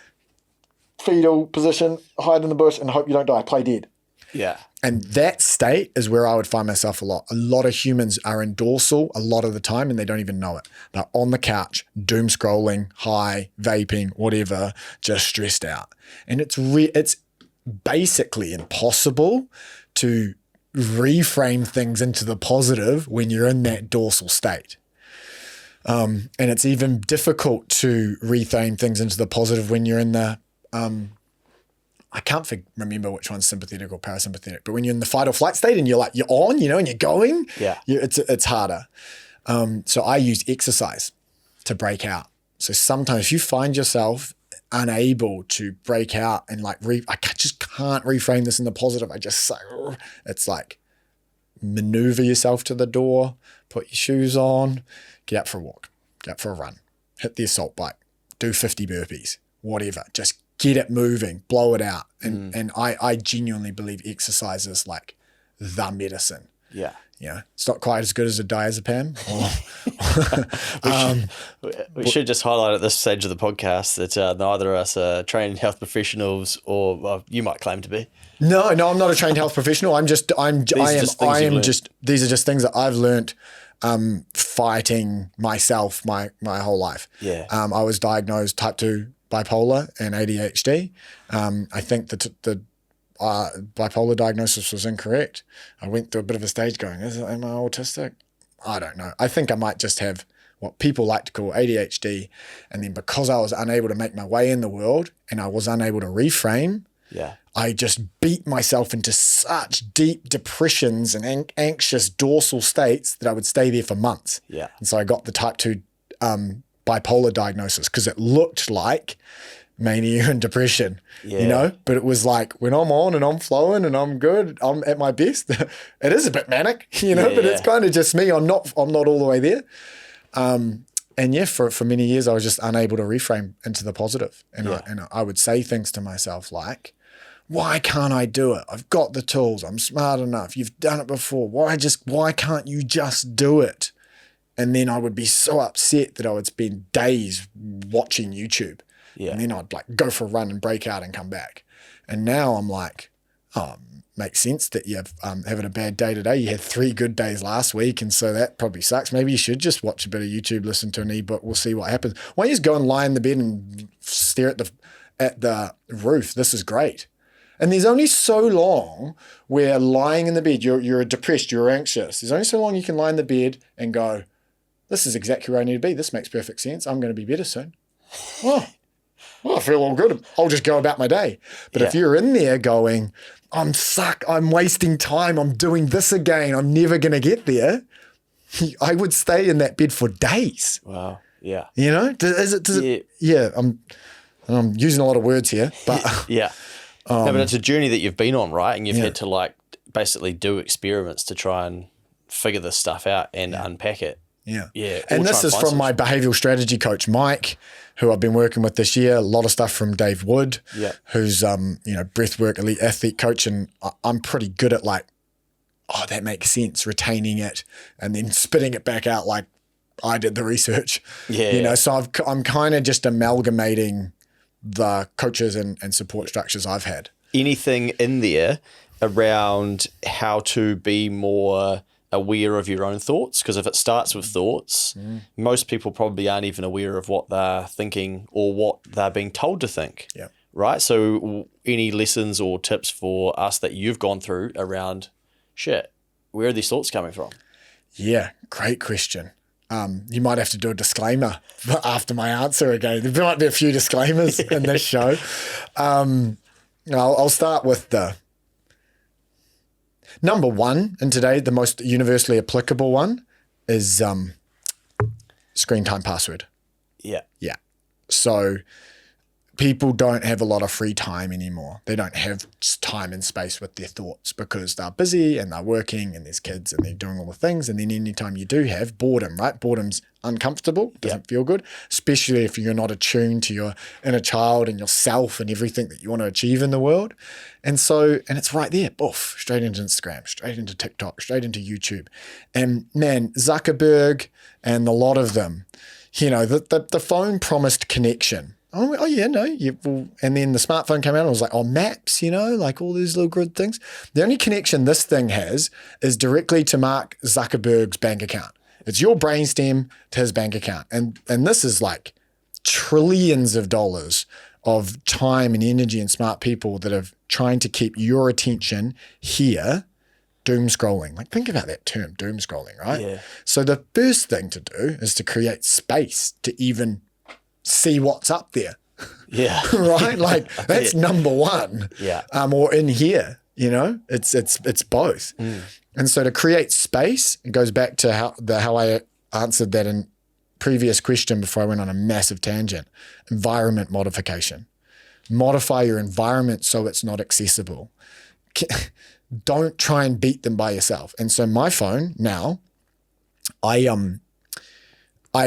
fetal position, hide in the bush, and hope you don't die. Play dead. Yeah. And that state is where I would find myself a lot. A lot of humans are in dorsal a lot of the time and they don't even know it. They're on the couch, doom scrolling, high, vaping, whatever, just stressed out. And it's basically impossible to reframe things into the positive when you're in that dorsal state. And it's even difficult to reframe things into the positive when you're in the I can't remember which one's sympathetic or parasympathetic, but when you're in the fight or flight state and you're on, you know, and you're going, it's harder. So I use exercise to break out. So sometimes if you find yourself unable to break out and I just can't reframe this in the positive, it's like maneuver yourself to the door, put your shoes on, get out for a walk, get out for a run, hit the assault bike, do 50 burpees, whatever, just get it moving, blow it out. And I genuinely believe exercise is like the medicine. Yeah. You know, it's not quite as good as a diazepam. We should just highlight at this stage of the podcast that neither of us are trained health professionals, or you might claim to be. No, I'm not a trained health professional. These are just things that I've learned fighting myself my whole life. Yeah. I was diagnosed type 2 bipolar and ADHD. I think that the bipolar diagnosis was incorrect. I went through a bit of a stage going, am I autistic? I don't know. I think I might just have what people like to call ADHD. And then because I was unable to make my way in the world and I was unable to reframe, I just beat myself into such deep depressions and anxious dorsal states that I would stay there for months. Yeah. And so I got the type 2 bipolar diagnosis because it looked like mania and depression, you know, but it was like when I'm on and I'm flowing and I'm good, I'm at my best. It is a bit manic, you know, but it's kind of just me. I'm not all the way there. And for many years I was just unable to reframe into the positive. And I would say things to myself like, why can't I do it? I've got the tools. I'm smart enough. You've done it before. Why can't you just do it? And then I would be so upset that I would spend days watching YouTube. Yeah. And then I'd like go for a run and break out and come back. And now I'm like, makes sense that you're having a bad day today. You had 3 good days last week, and so that probably sucks. Maybe you should just watch a bit of YouTube, listen to an ebook. We'll see what happens. Why don't you just go and lie in the bed and stare at the roof? This is great. And there's only so long where lying in the bed, you're depressed, you're anxious. There's only so long you can lie in the bed and go, this is exactly where I need to be. This makes perfect sense. I'm going to be better soon. Oh, I feel all good. I'll just go about my day. But if you're in there going, I'm stuck, I'm wasting time, I'm doing this again, I'm never going to get there, I would stay in that bed for days. Wow. Yeah. You know? I'm using a lot of words here, but yeah. No, but it's a journey that you've been on, right? And you've had to like basically do experiments to try and figure this stuff out and unpack it. Yeah. Yeah. And this is from my behavioral strategy coach, Mike, who I've been working with this year. A lot of stuff from Dave Wood, who's, breathwork elite athlete coach. And I'm pretty good at like, oh, that makes sense, retaining it and then spitting it back out like I did the research. Yeah. So I'm kind of just amalgamating the coaches and support structures I've had. Anything in there around how to be more aware of your own thoughts? Because if it starts with thoughts, most people probably aren't even aware of what they're thinking or what they're being told to think. Yeah. Right? So any lessons or tips for us that you've gone through around, where are these thoughts coming from? Yeah, great question. You might have to do a disclaimer after my answer again. There might be a few disclaimers in this show. I'll start with the number one, and today the most universally applicable one is screen time password. Yeah. Yeah. So people don't have a lot of free time anymore. They don't have time and space with their thoughts because they're busy and they're working and there's kids and they're doing all the things. And then anytime you do have boredom, right? Boredom's uncomfortable, doesn't feel good, especially if you're not attuned to your inner child and yourself and everything that you want to achieve in the world. And it's right there, straight into Instagram, straight into TikTok, straight into YouTube. And man, Zuckerberg and a lot of them, the phone promised connection. And then the smartphone came out and it was like, maps, like all these little good things. The only connection this thing has is directly to Mark Zuckerberg's bank account. It's your brainstem to his bank account. And this is like trillions of dollars of time and energy and smart people that are trying to keep your attention here, doom scrolling. Like think about that term, doom scrolling, right? Yeah. So the first thing to do is to create space to even see what's up there. Yeah. Right? Like that's number one. Yeah. Or in here, it's both. And so to create space, it goes back to how I answered that in previous question before I went on a massive tangent. Environment modification. Modify your environment so it's not accessible. Don't try and beat them by yourself. And so my phone now, I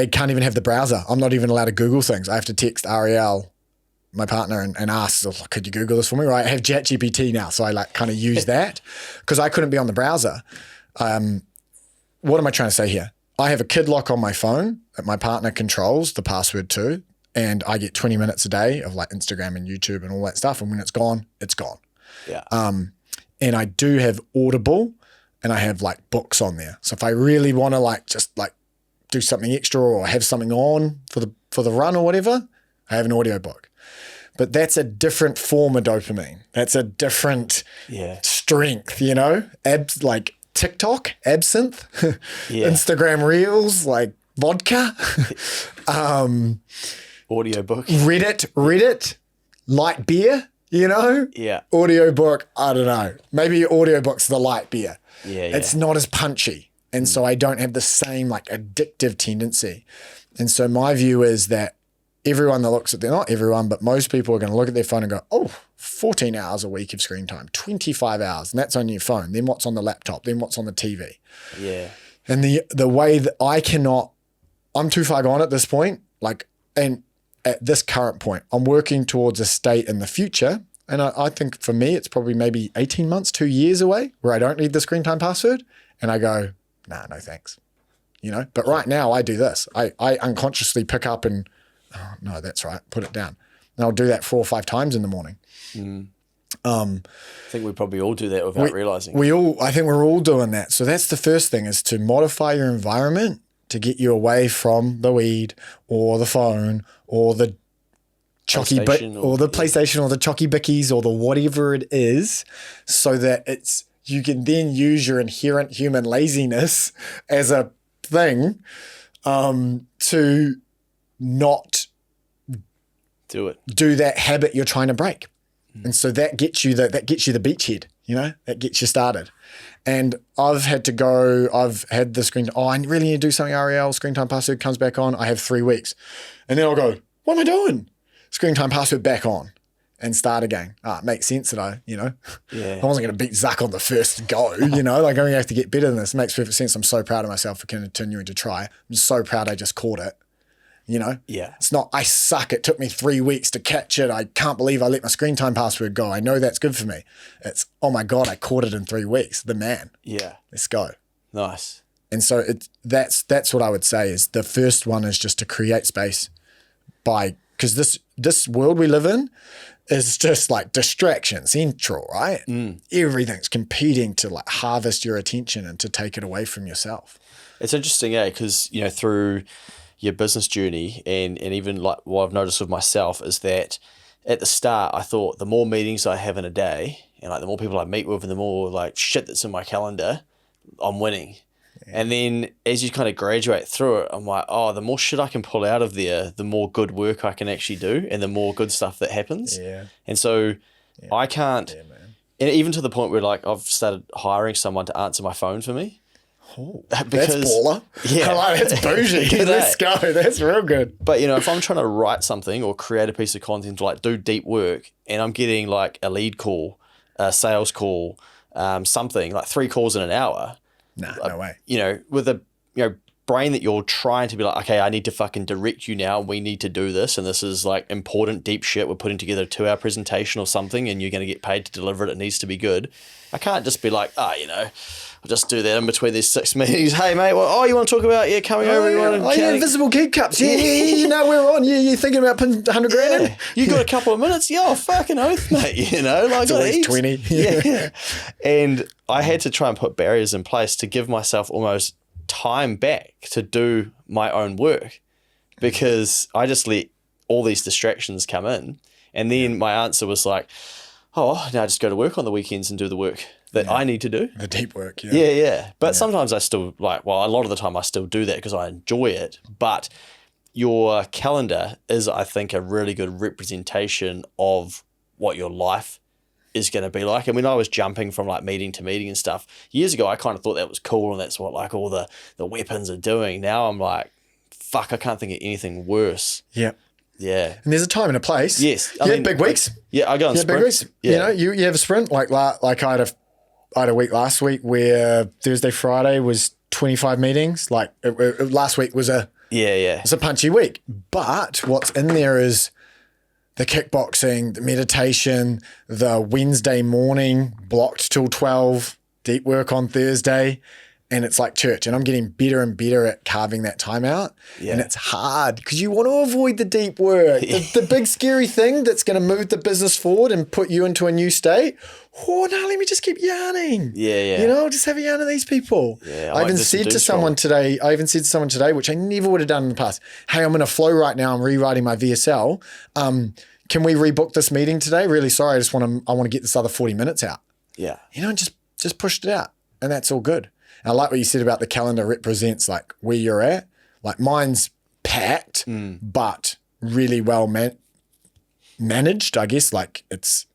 can't even have the browser. I'm not even allowed to Google things. I have to text Ariel, my partner, and ask, could you Google this for me? Right? I have ChatGPT now, so I like kind of use that because I couldn't be on the browser. What am I trying to say here? I have a kid lock on my phone that my partner controls the password to, and I get 20 minutes a day of like Instagram and YouTube and all that stuff. And when it's gone, it's gone. Yeah. And I do have Audible, and I have like books on there. So if I really want to do something extra or have something on for the run or whatever, I have an audiobook. But that's a different form of dopamine. That's a different strength, like TikTok, absinthe, Instagram reels, like vodka, audiobook, Reddit, light beer, Yeah. Audiobook, I don't know. Maybe audiobook's the light beer. Yeah. It's not as punchy. And so I don't have the same like addictive tendency. And so my view is that everyone that looks at not everyone, but most people are going to look at their phone and go, 14 hours a week of screen time, 25 hours. And that's on your phone. Then what's on the laptop? Then what's on the TV? Yeah. And the way that I'm too far gone at this point. And at this current point, I'm working towards a state in the future. And I think for me, it's probably maybe 18 months, 2 years away where I don't need the screen time password. And I go, nah, no thanks. But right now I do this. I unconsciously pick up and, oh, no, that's right, put it down. And I'll do that 4 or 5 times in the morning. I think we probably all do that without realizing. I think we're all doing that. So that's the first thing, is to modify your environment to get you away from the weed or the phone or the chocky PlayStation or the PlayStation or the chocky bickies or the whatever it is, so that you can then use your inherent human laziness as a thing to not do that habit you're trying to break. And so that gets you the beachhead, that gets you started. And I've had the screen, I really need to do something, Ariel, screen time password comes back on, I have 3 weeks. And then I'll go, what am I doing? Screen time password back on and start again. It makes sense that I wasn't going to beat Zuck on the first go, like I'm going to have to get better than this. It makes perfect sense. I'm so proud of myself for continuing to try. I'm so proud I just caught it. Yeah. It's not, I suck. It took me 3 weeks to catch it. I can't believe I let my screen time password go. I know that's good for me. It's, oh my God, I caught it in 3 weeks. The man. Yeah. Let's go. Nice. And so that's what I would say is the first one is just to create space because this world we live in is just like distraction central, right? Everything's competing to like harvest your attention and to take it away from yourself. It's interesting, because, through your business journey and even like what I've noticed with myself is that at the start, I thought the more meetings I have in a day and like the more people I meet with and the more like shit that's in my calendar, I'm winning. Yeah. And then as you kind of graduate through it, I'm like, the more shit I can pull out of there, the more good work I can actually do and the more good stuff that happens. Yeah. And so I can't, and even to the point where like I've started hiring someone to answer my phone for me. Oh, that's baller. Yeah. That's bougie. Let's go. That's real good. But, if I'm trying to write something or create a piece of content to like do deep work and I'm getting like a lead call, a sales call, something like 3 calls in an hour. Nah, no way. With a brain that you're trying to be like, okay, I need to fucking direct you now. We need to do this. And this is like important, deep shit. We're putting together a 2-hour presentation or something and you're going to get paid to deliver it. It needs to be good. I can't just be like, I'll just do that in between these 6 meetings. Hey, mate, you want to talk about coming over? Invisible key cups. Yeah, we're on. You're thinking about putting 100 grand in? You got a couple of minutes? Yeah, fucking oath, mate. It's at least 20. Yeah. And I had to try and put barriers in place to give myself almost time back to do my own work because I just let all these distractions come in. And then my answer was like, now I just go to work on the weekends and do the work that I need to do. The deep work, Yeah. But sometimes I still a lot of the time I still do that because I enjoy it. But your calendar is, I think, a really good representation of what your life is going to be like. And when I was jumping from like meeting to meeting and stuff, years ago, I kind of thought that was cool and that's what like all the weapons are doing. Now I'm like, fuck, I can't think of anything worse. Yeah. Yeah. And there's a time and a place. Yes. I mean, big weeks. I go on sprints. Big weeks. Yeah. You have a sprint like I had a week last week where Thursday, Friday was 25 meetings. Like last week was it's a punchy week. But what's in there is the kickboxing, the meditation, the Wednesday morning blocked till 12, deep work on Thursday. And it's like church. And I'm getting better and better at carving that time out. Yeah. And it's hard because you want to avoid the deep work, the big scary thing that's going to move the business forward and put you into a new state. Oh, no, let me just keep yarning. Yeah. Just have a yarn at these people. Yeah, I even said to someone today, which I never would have done in the past, hey, I'm in a flow right now. I'm rewriting my VSL. Can we rebook this meeting today? Really sorry. I want to get this other 40 minutes out. Yeah. Just pushed it out. And that's all good. I like what you said about the calendar represents like where you're at. Like mine's packed, but really well managed, I guess. Like it's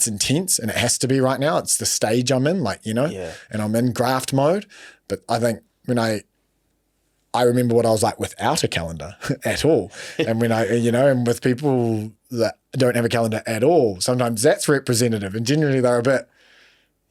intense and it has to be right now. It's the stage I'm in, and I'm in graft mode. But I think when I remember what I was like without a calendar at all. And when and with people that don't have a calendar at all, sometimes that's representative and generally they're a bit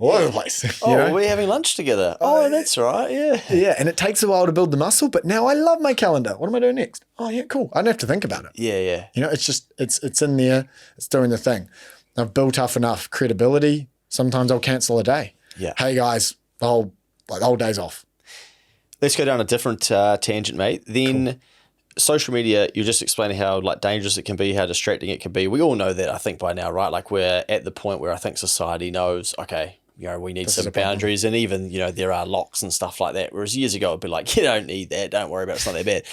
all over the place. We're having lunch together. That's right. Yeah. Yeah. And it takes a while to build the muscle, but now I love my calendar. What am I doing next? Oh yeah, cool. I don't have to think about it. Yeah. It's just, it's in there. It's doing the thing. I've built up enough credibility. Sometimes I'll cancel a day. Yeah. Hey guys, the whole day's off. Let's go down a different tangent, mate. Then cool. Social media, you're just explaining how like dangerous it can be, how distracting it can be. We all know that, I think, by now, right? Like we're at the point where I think society knows, okay, we need some boundaries and even, there are locks and stuff like that. Whereas years ago, it'd be like, you don't need that. Don't worry about it. It's not that bad.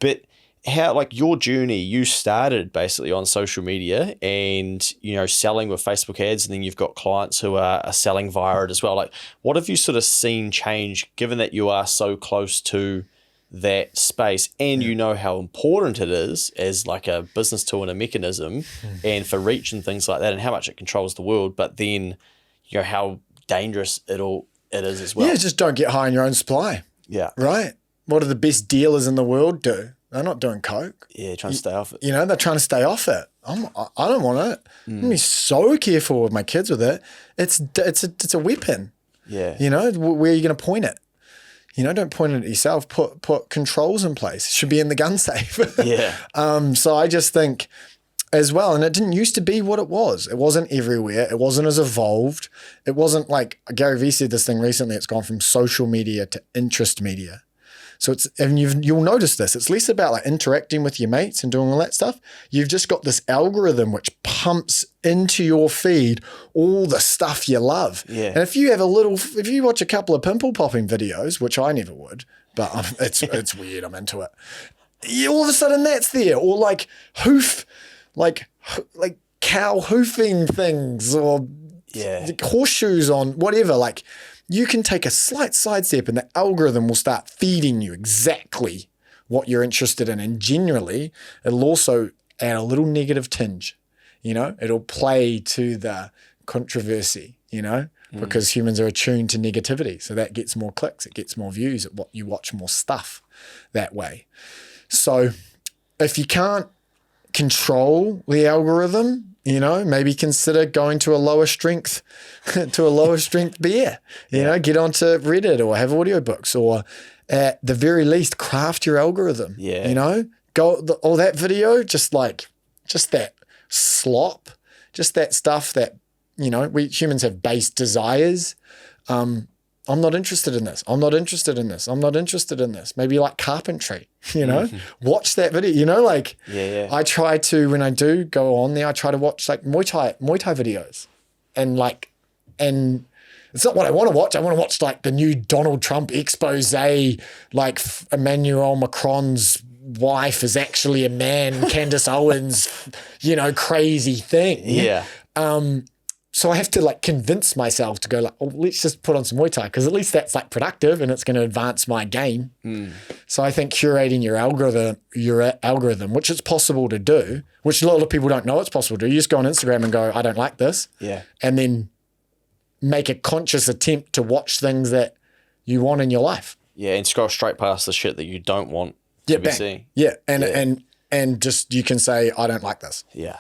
But how, like, your journey, you started basically on social media and, you know, selling with Facebook ads, and then you've got clients who are selling via it as well. Like, what have you sort of seen change, given that you are so close to that space and you know how important it is as like a business tool and a mechanism and for reach and things like that, and how much it controls the world, but then, you know, how dangerous it is as well. Yeah, just don't get high on your own supply. Yeah. Right? What do the best dealers in the world do? They're not doing coke. Yeah, trying to stay off it. You know, they're trying to stay off it. I don't want it. I'm going to be so careful with my kids with it. It's a weapon. Yeah. You know, where are you going to point it? You know, don't point it at yourself. Put controls in place. It should be in the gun safe. Yeah. So I just think as well, and it didn't used to be what it was. It wasn't everywhere. It wasn't as evolved. It wasn't like Gary Vee said this thing recently. It's gone from social media to interest media. So you'll notice this. It's less about like interacting with your mates and doing all that stuff. You've just got this algorithm which pumps into your feed all the stuff you love. Yeah. And if you watch a couple of pimple popping videos, which I never would, but it's weird. I'm into it. Yeah, all of a sudden that's there, or like cow hoofing things, or horseshoes on whatever. Like, you can take a slight sidestep and the algorithm will start feeding you exactly what you're interested in. And generally, it'll also add a little negative tinge, you know? It'll play to the controversy, you know, because humans are attuned to negativity. So that gets more clicks, it gets more views, you watch more stuff that way. So if you can't control the algorithm, you know, maybe consider going to a lower strength beer, you know, get onto Reddit or have audiobooks, or at the very least craft your algorithm, you know, that video, just that slop, just that stuff that, you know, we humans have base desires. I'm not interested in this. I'm not interested in this. I'm not interested in this. Maybe like carpentry, you know, watch that video, you know, like I try to, when I do go on there, I try to watch like Muay Thai videos, and it's not what I want to watch. I want to watch like the new Donald Trump expose, like Emmanuel Macron's wife is actually a man, Candace Owens, you know, crazy thing. Yeah. So I have to like convince myself to go like, oh, let's just put on some Muay Thai, because at least that's like productive and it's going to advance my game. So I think curating your algorithm, which is possible to do, which a lot of people don't know it's possible to do. You just go on Instagram and go, I don't like this. Yeah. And then make a conscious attempt to watch things that you want in your life. Yeah, and scroll straight past the shit that you don't want to be seeing. Yeah, and just you can say, I don't like this. Yeah.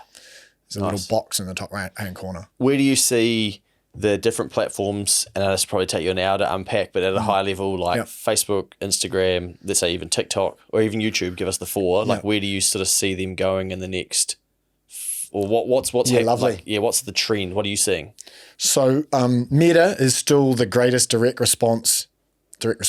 There's a little box in the top right-hand corner. Where do you see the different platforms, and it'll probably take you an hour to unpack, but at a high level, like Facebook, Instagram, let's say even TikTok, or even YouTube, give us the four. Like, where do you sort of see them going in the next, or what's happening? Lovely. Like, what's the trend? What are you seeing? So Meta is still the greatest direct response. Direct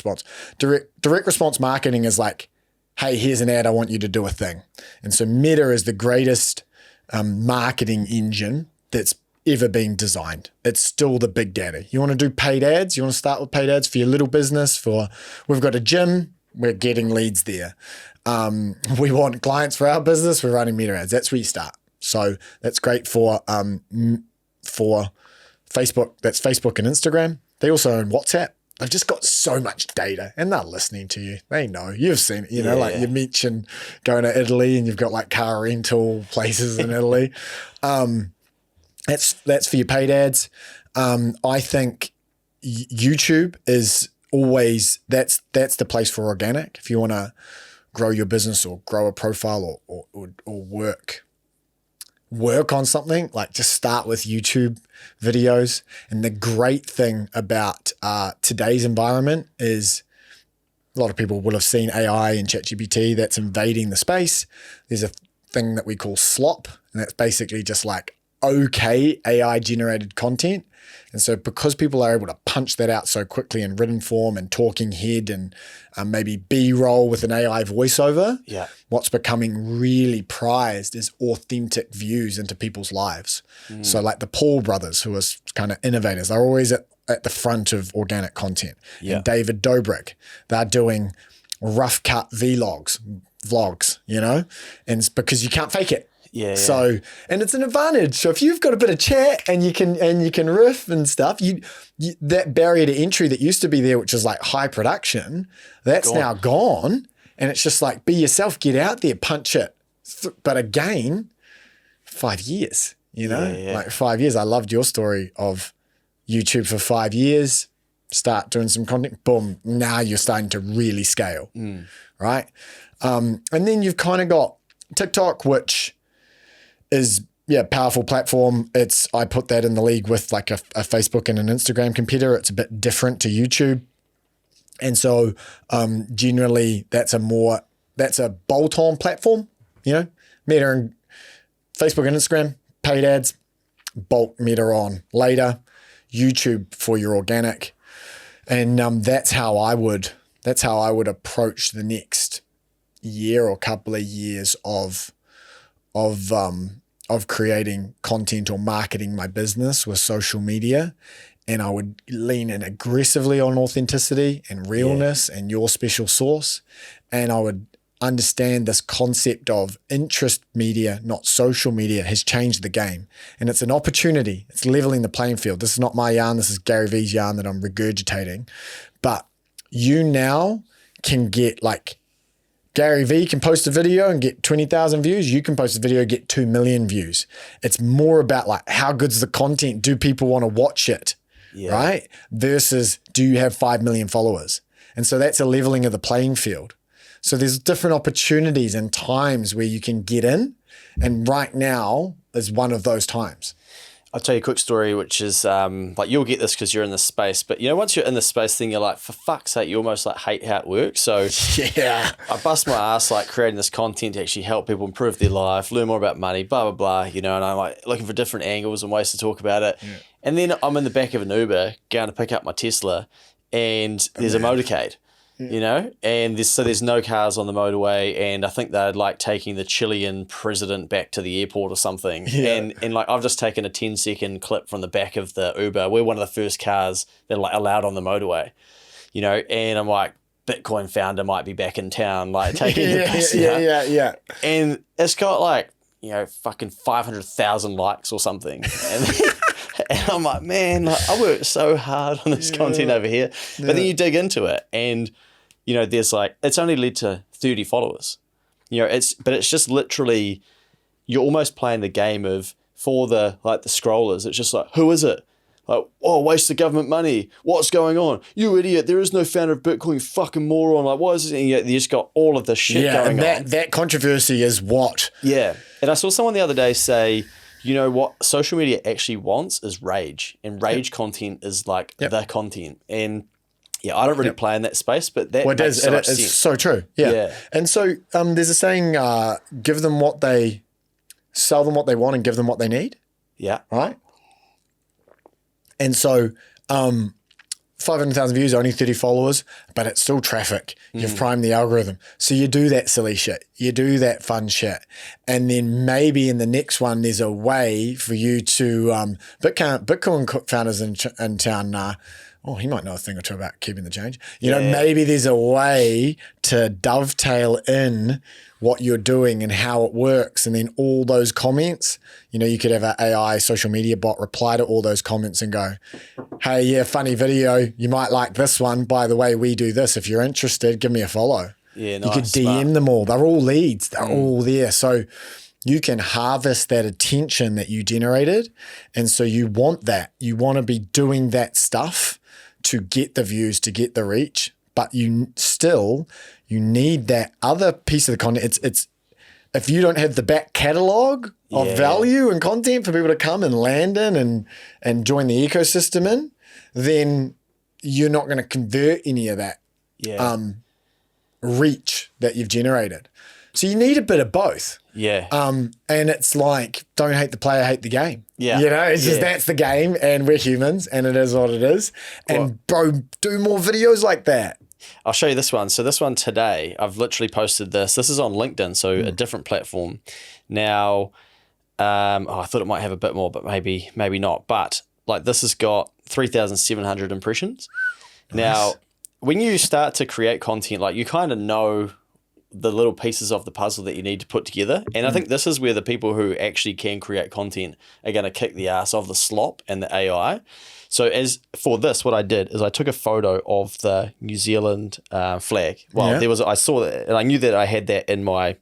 response marketing is like, hey, here's an ad, I want you to do a thing. And so Meta is the greatest marketing engine that's ever been designed. It's still the big daddy. You want to do paid ads? You want to start with paid ads for your little business? We've got a gym, we're getting leads there. We want clients for our business, we're running Meta ads. That's where you start. So that's great for Facebook. That's Facebook and Instagram. They also own WhatsApp. They've just got so much data and they're listening to you. They know. You've seen it, you know, like you mentioned going to Italy and you've got like car rental places in Italy. That's for your paid ads. I think YouTube is always, that's the place for organic. If you want to grow your business or grow a profile or work on something, like just start with YouTube videos. And the great thing about today's environment is a lot of people will have seen AI and ChatGPT that's invading the space. There's a thing that we call slop, and that's basically just like okay AI generated content. And so because people are able to punch that out so quickly in written form and talking head and maybe B-roll with an AI voiceover, what's becoming really prized is authentic views into people's lives. So like the Paul brothers, who are kind of innovators, they're always at the front of organic content. And David Dobrik, they're doing rough cut vlogs, vlogs, and it's because you can't fake it. Yeah. So, and it's an advantage. So if you've got a bit of chat and you can riff and stuff, you that barrier to entry that used to be there, which is like high production, that's now gone. And it's just like, be yourself, get out there, punch it. But again, 5 years, like 5 years. I loved your story of YouTube for 5 years, start doing some content, boom, now you're starting to really scale, right? And then you've kind of got TikTok, which is, powerful platform. I put that in the league with like a Facebook and an Instagram competitor. It's a bit different to YouTube. And so generally that's a bolt-on platform, Meta and Facebook and Instagram, paid ads, bolt Meta on later, YouTube for your organic. And that's how I would approach the next year or couple of years of creating content or marketing my business with social media. And I would lean in aggressively on authenticity and realness and your special sauce. And I would understand this concept of interest media, not social media, has changed the game. And it's an opportunity. It's leveling the playing field. This is not my yarn. This is Gary Vee's yarn that I'm regurgitating. But you now can get like Gary Vee can post a video and get 20,000 views. You can post a video, get 2 million views. It's more about like, how good's the content? Do people want to watch it? Right? Versus, do you have 5 million followers? And so that's a leveling of the playing field. So there's different opportunities and times where you can get in. And right now is one of those times. I'll tell you a quick story, which is like, you'll get this because you're in this space, but once you're in the space thing, you're like, for fuck's sake, you almost like hate how it works. So I bust my ass like creating this content to actually help people improve their life, learn more about money, blah, blah, blah, and I'm like looking for different angles and ways to talk about it. Yeah. And then I'm in the back of an Uber going to pick up my Tesla and there's a motorcade. And there's no cars on the motorway, and I think they're like taking the Chilean president back to the airport or something. And like, I've just taken a 10-second clip from the back of the Uber. We're one of the first cars that are like allowed on the motorway, and I'm like, Bitcoin founder might be back in town, like taking the piss out. And it's got like, fucking 500,000 likes or something. And I'm like, man, like, I worked so hard on this content over here. But then you dig into it and, there's like, it's only led to 30 followers. It's just literally, you're almost playing the game of, for the scrollers, it's just like, who is it? Like, oh, waste of government money. What's going on? You idiot. There is no founder of Bitcoin, you fucking moron. Like, what is it? And you just got all of this shit going on. That controversy is what? Yeah. And I saw someone the other day say, what social media actually wants is rage. And rage content is like the content. And I don't really play in that space, but that makes so much sense. It's so true. Yeah. And so there's a saying, give them what they, sell them what they want and give them what they need. Yeah. Right? And so 500,000 views, only 30 followers, but it's still traffic. You've primed the algorithm. So you do that silly shit. You do that fun shit. And then maybe in the next one, there's a way for you to, Bitcoin founders in town, he might know a thing or two about keeping the change. Maybe there's a way to dovetail in what you're doing and how it works. And then all those comments, you could have an AI social media bot reply to all those comments and go, hey, funny video. You might like this one. By the way, we do this. If you're interested, give me a follow. Yeah, nice. You could DM them all. They're all leads. They're all there. So you can harvest that attention that you generated. And so you want that. You want to be doing that stuff to get the views, to get the reach, but you need that other piece of the content. It's if you don't have the back catalog of value and content for people to come and land in and join the ecosystem in, then you're not going to convert any of that reach that you've generated. So you need a bit of both. Yeah. And it's like, don't hate the player, hate the game. Yeah. It's just, that's the game and we're humans and it is what it is. And bro, do more videos like that. I'll show you this one. So this one today, I've literally posted this. This is on LinkedIn, so a different platform. Now, I thought it might have a bit more, but maybe not. But like, this has got 3,700 impressions. Nice. Now, when you start to create content, like, you kind of know the little pieces of the puzzle that you need to put together. And I think this is where the people who actually can create content are going to kick the ass of the slop and the AI. So as for this, what I did is I took a photo of the New Zealand flag. Well, I saw that, and I knew that I had that in my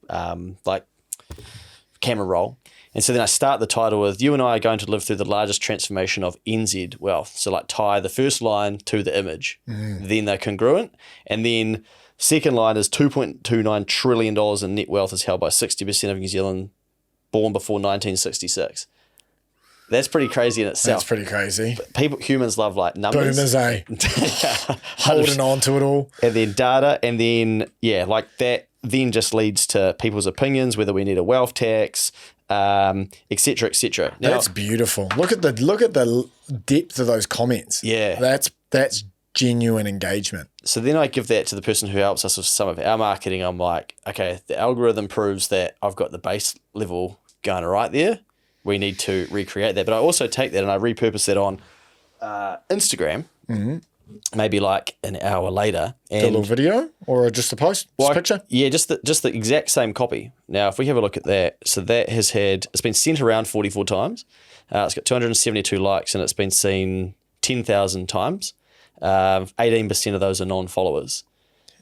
camera roll. And so then I start the title with, you and I are going to live through the largest transformation of NZ wealth. So like tie the first line to the image, then they're congruent. And then second line is $2.29 trillion in net wealth is held by 60% of New Zealand born before 1966. That's pretty crazy in itself. That's pretty crazy. Humans love like numbers. Boomers, eh? Holding on to it all. And then data, and then, like that then just leads to people's opinions, whether we need a wealth tax, et cetera, et cetera. Now, that's beautiful. Look at the depth of those comments. Yeah. That's genuine engagement. So then I give that to the person who helps us with some of our marketing. I'm like, okay, the algorithm proves that I've got the base level going right there. We need to recreate that. But I also take that and I repurpose that on Instagram, maybe like an hour later. And a little video or just a post, just a picture? Yeah, just the exact same copy. Now, if we have a look at that, so that it's been sent around 44 times. It's got 272 likes and it's been seen 10,000 times. 18% of those are non-followers.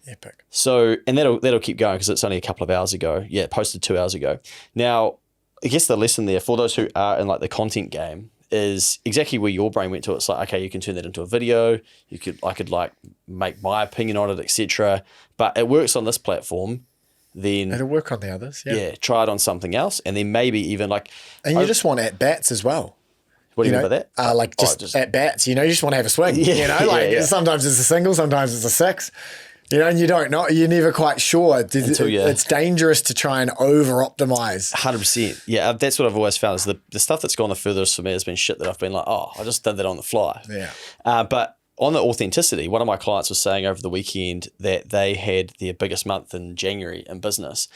Epic. So, and that'll keep going because it's only a couple of hours ago. Yeah, posted 2 hours ago. Now, I guess the lesson there for those who are in like the content game is exactly where your brain went to. It's like, okay, you can turn that into a video. I could like make my opinion on it, etc. But it works on this platform. Then it'll work on the others. Yeah, try it on something else, and then maybe even like. And you just want at bats as well. What do you mean by that? Just at bats. You just want to have a swing. Sometimes it's a single, sometimes it's a six. And you don't know, you're never quite sure. It's dangerous to try and over-optimize. 100%. Yeah, that's what I've always found is the stuff that's gone the furthest for me has been shit that I've been like, I just did that on the fly. Yeah. But on the authenticity, one of my clients was saying over the weekend that they had their biggest month in January in business.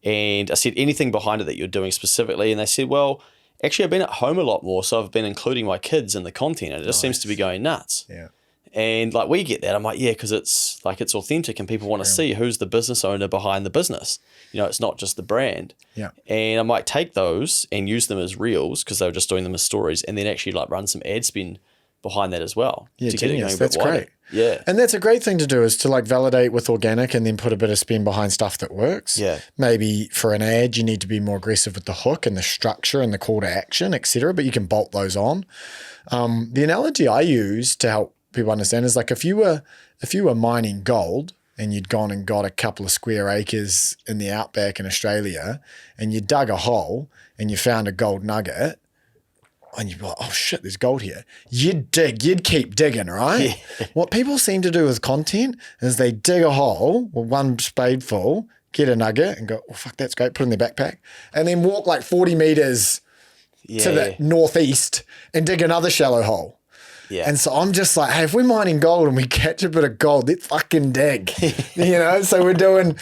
And I said, anything behind it that you're doing specifically? And they said, well, actually, I've been at home a lot more, so I've been including my kids in the content, and it just seems to be going nuts. Yeah. And like we get that. I'm like, yeah, because it's authentic and people want to see who's the business owner behind the business. It's not just the brand. Yeah. And I might take those and use them as reels because they were just doing them as stories, and then actually like run some ad spend behind that as well. Yeah, to genius. Get it going That's great. Yeah. And that's a great thing to do is to like validate with organic and then put a bit of spin behind stuff that works. Yeah. Maybe for an ad, you need to be more aggressive with the hook and the structure and the call to action, et cetera, but you can bolt those on. The analogy I use to help people understand is like if you were mining gold and you'd gone and got a couple of square acres in the outback in Australia and you dug a hole and you found a gold nugget, and you'd be like, oh shit, there's gold here. You'd keep digging, right? Yeah. What people seem to do with content is they dig a hole with one spadeful, get a nugget and go, oh fuck, that's great, put it in their backpack, and then walk like 40 meters to the northeast and dig another shallow hole. Yeah. And so I'm just like, hey, if we're mining gold and we catch a bit of gold, let's fucking dig. So we're doing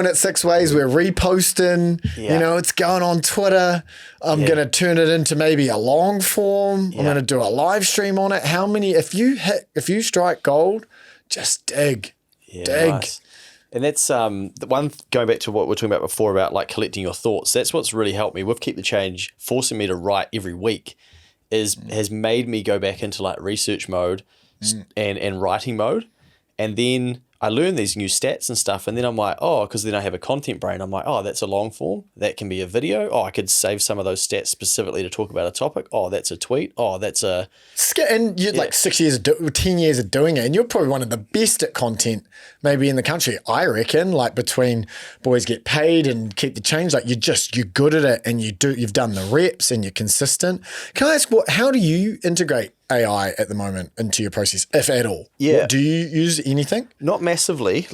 it 6 ways. We're reposting, it's going on Twitter. I'm going to turn it into maybe a long form. I'm going to do a live stream on it. If you strike gold, just dig. Yeah, dig. Nice. And that's the one, going back to what we were talking about before about like collecting your thoughts. That's what's really helped me with Keep the Change, forcing me to write every week. Has made me go back into like research mode and writing mode. And then I learn these new stats and stuff. And then I'm like, because then I have a content brain. I'm like, that's a long form. That can be a video. I could save some of those stats specifically to talk about a topic. That's a tweet. That's a... And you're like 10 years of doing it. And you're probably one of the best at content maybe in the country, I reckon, like between Boys Get Paid and Keep the Change. Like you're good at it and you've done the reps and you're consistent. Can I ask, how do you integrate AI at the moment into your process, if at all? Yeah. Do you use anything? Not massively.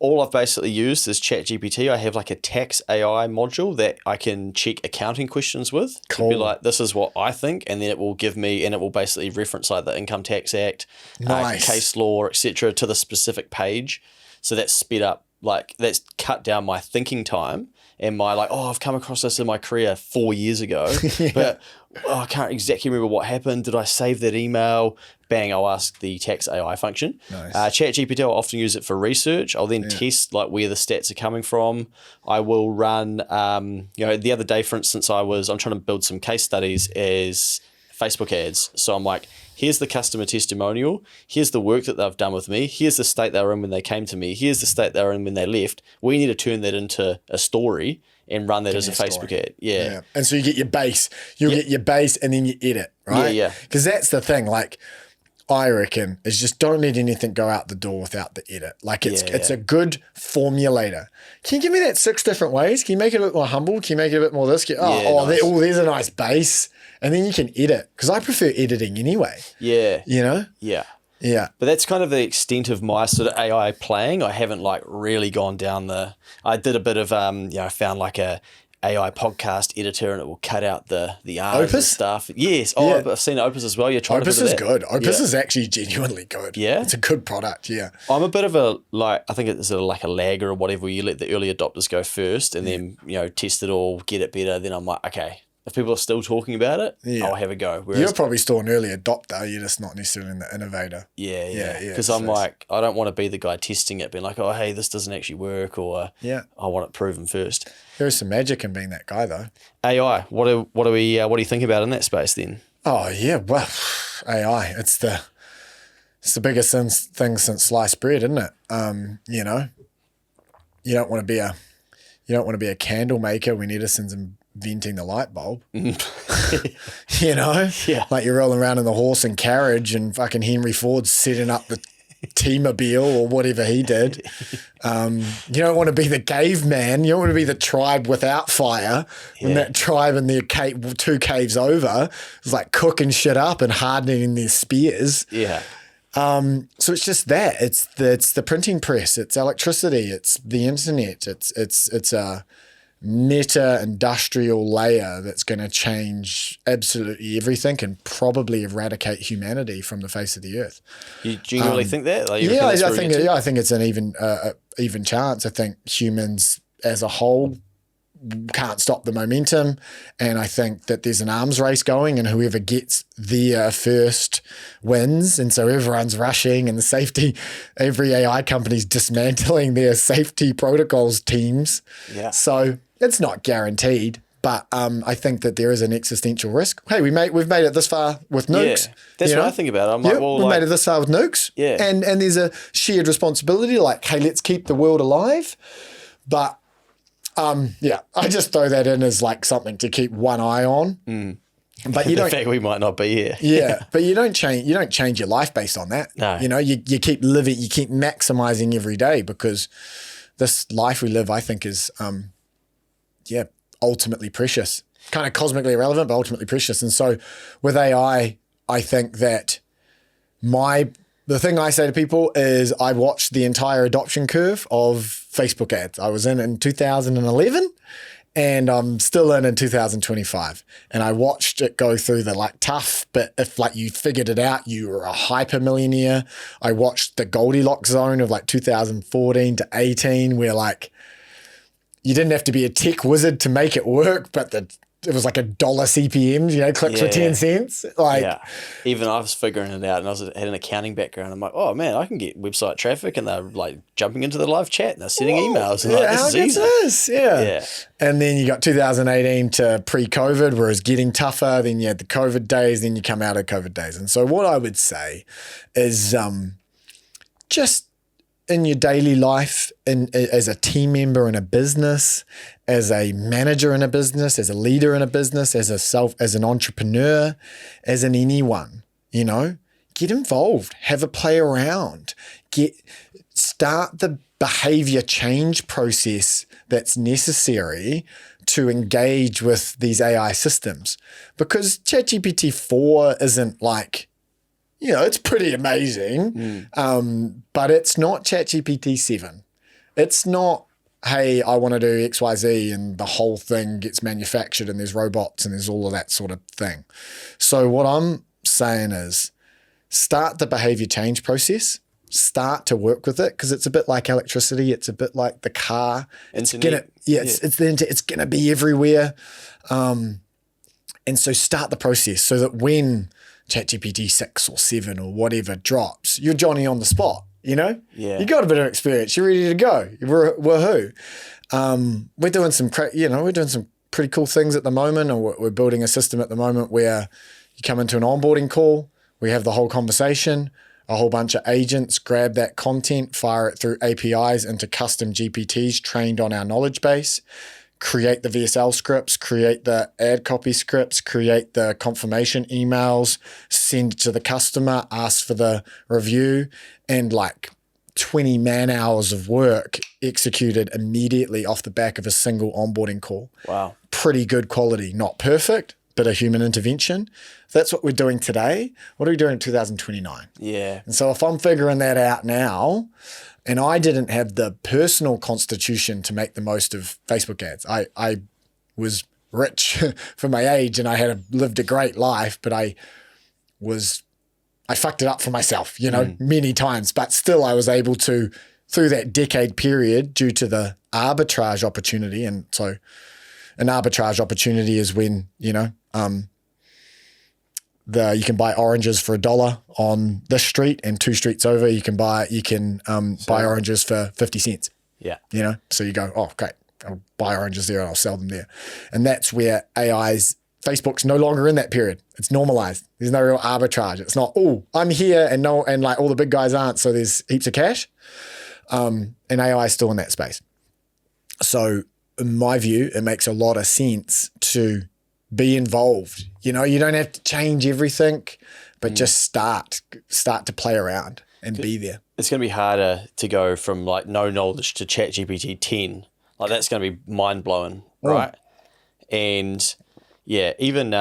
All I've basically used is ChatGPT. I have like a tax AI module that I can check accounting questions with. Cool. To be like, this is what I think, and then it will give me, and it will basically reference like the Income Tax Act, case law, etc., to the specific page. So that's sped up, like that's cut down my thinking time, and my like, oh, I've come across this in my career 4 years ago, but I can't exactly remember what happened. Did I save that email? Bang, I'll ask the tax AI function. Nice. ChatGPT, I'll often use it for research. I'll then test like where the stats are coming from. I will run, the other day, for instance, I'm trying to build some case studies as Facebook ads. So I'm like, here's the customer testimonial. Here's the work that they've done with me. Here's the state they were in when they came to me. Here's the state they were in when they left. We need to turn that into a story and run that as a Facebook ad. Yeah. And so you get your base. You'll get your base and then you edit, right? Yeah. Because that's the thing. Like, I reckon is just don't let anything go out the door without the edit. Like it's a good formulator. Can you give me that 6 different ways? Can you make it a bit more humble? Can you make it a bit more this? Nice. There's a nice base. And then you can edit. Because I prefer editing anyway. Yeah. You know? Yeah. Yeah. But that's kind of the extent of my sort of AI playing. I haven't like really gone down I did a bit of, I found like a AI podcast editor and it will cut out the R's and stuff. Yes. Oh, yeah. I've seen Opus as well. You're trying Opus is good. Opus is actually genuinely good. Yeah. It's a good product. Yeah. I'm a bit of I think it's like a lagger or whatever. You let the early adopters go first and then, test it all, get it better. Then I'm like, okay, if people are still talking about it, I'll have a go. Whereas, you're probably still an early adopter. You're just not necessarily the innovator. Yeah. Because I'm like, I don't want to be the guy testing it, being like, oh, hey, this doesn't actually work, or I want it proven first. There is some magic in being that guy, though. AI. What do you think about in that space then? Oh yeah, well, AI. It's the biggest thing since sliced bread, isn't it? You don't want to be a candle maker when Edison's inventing the light bulb. Like you're rolling around in the horse and carriage and fucking Henry Ford's setting up the T-mobile or whatever he did. You don't want to be the caveman. You don't want to be the tribe without fire. When that tribe in their 2 caves over is like cooking shit up and hardening their spears. Yeah. So it's just that. It's the printing press. It's electricity. It's the internet. It's a meta industrial layer that's going to change absolutely everything and probably eradicate humanity from the face of the earth. You genuinely think that? Like, I think it's an even chance. I think humans as a whole can't stop the momentum, and I think that there's an arms race going, and whoever gets there first wins. And so everyone's rushing, and every AI company's dismantling their safety protocols teams. Yeah. So it's not guaranteed, but I think that there is an existential risk. Hey, we've made it this far with nukes. Yeah, that's what I think about it. I'm like, we've made it this far with nukes. Yeah. And there's a shared responsibility, like, hey, let's keep the world alive. But I just throw that in as like something to keep one eye on. But you don't. The fact we might not be here. Yeah, but you don't change your life based on that. No. You keep living, you keep maximizing every day, because this life we live, I think, is ultimately precious. Kind of cosmically irrelevant, but ultimately precious. And so with AI, I think that the thing I say to people is I watched the entire adoption curve of Facebook ads. I was in 2011 and I'm still in 2025. And I watched it go through the like tough, but if like you figured it out, you were a hyper millionaire. I watched the Goldilocks zone of like 2014 to 18 where like you didn't have to be a tech wizard to make it work, but it was like $1 CPMs, clicks for 10 cents. Even I was figuring it out, and had an accounting background. I'm like, oh man, I can get website traffic, and they're like jumping into the live chat and they're sending emails. And this is easy. Yeah. And then you got 2018 to pre-COVID, where it's getting tougher. Then you had the COVID days, then you come out of COVID days. And so what I would say is just in your daily life, as a team member in a business, as a manager in a business, as a leader in a business, as an entrepreneur, as an anyone, get involved, have a play around, start the behavior change process that's necessary to engage with these AI systems. Because ChatGPT 4 isn't like, it's pretty amazing, but it's not ChatGPT 7. It's not, hey, I want to do X, Y, Z, and the whole thing gets manufactured and there's robots and there's all of that sort of thing. So what I'm saying is start the behavior change process. start to work with it, because it's a bit like electricity. It's a bit like the car. It's going to be everywhere. And so start the process so that when ChatGPT 6 or 7 or whatever drops, you're Johnny on the spot, you know? Yeah. You got a bit of experience. You're ready to go. Woohoo. We're doing some pretty cool things at the moment, or we're building a system at the moment where you come into an onboarding call, we have the whole conversation, a whole bunch of agents grab that content, fire it through APIs into custom GPTs trained on our knowledge base, create the VSL scripts, create the ad copy scripts, create the confirmation emails, send it to the customer, ask for the review, and like 20 man hours of work executed immediately off the back of a single onboarding call. Wow. Pretty good quality, not perfect, but a human intervention. That's what we're doing today. What are we doing in 2029? Yeah. And so if I'm figuring that out now, and I didn't have the personal constitution to make the most of Facebook ads. I was rich for my age and I had lived a great life, but I fucked it up for myself, many times, but still I was able to, through that decade period, due to the arbitrage opportunity. And so an arbitrage opportunity is when, you can buy oranges for $1 on this street, and 2 streets over you can buy oranges for 50 cents. Yeah. So you go, oh, great, I'll buy oranges there and I'll sell them there. And that's where Facebook's no longer in that period. It's normalized. There's no real arbitrage. It's not, oh, I'm here and like all the big guys aren't, so there's heaps of cash. And AI is still in that space. So in my view, it makes a lot of sense to be involved. You don't have to change everything, but just start to play around and be there. It's going to be harder to go from like no knowledge to ChatGPT 10. Like that's going to be mind blowing, right? And yeah, even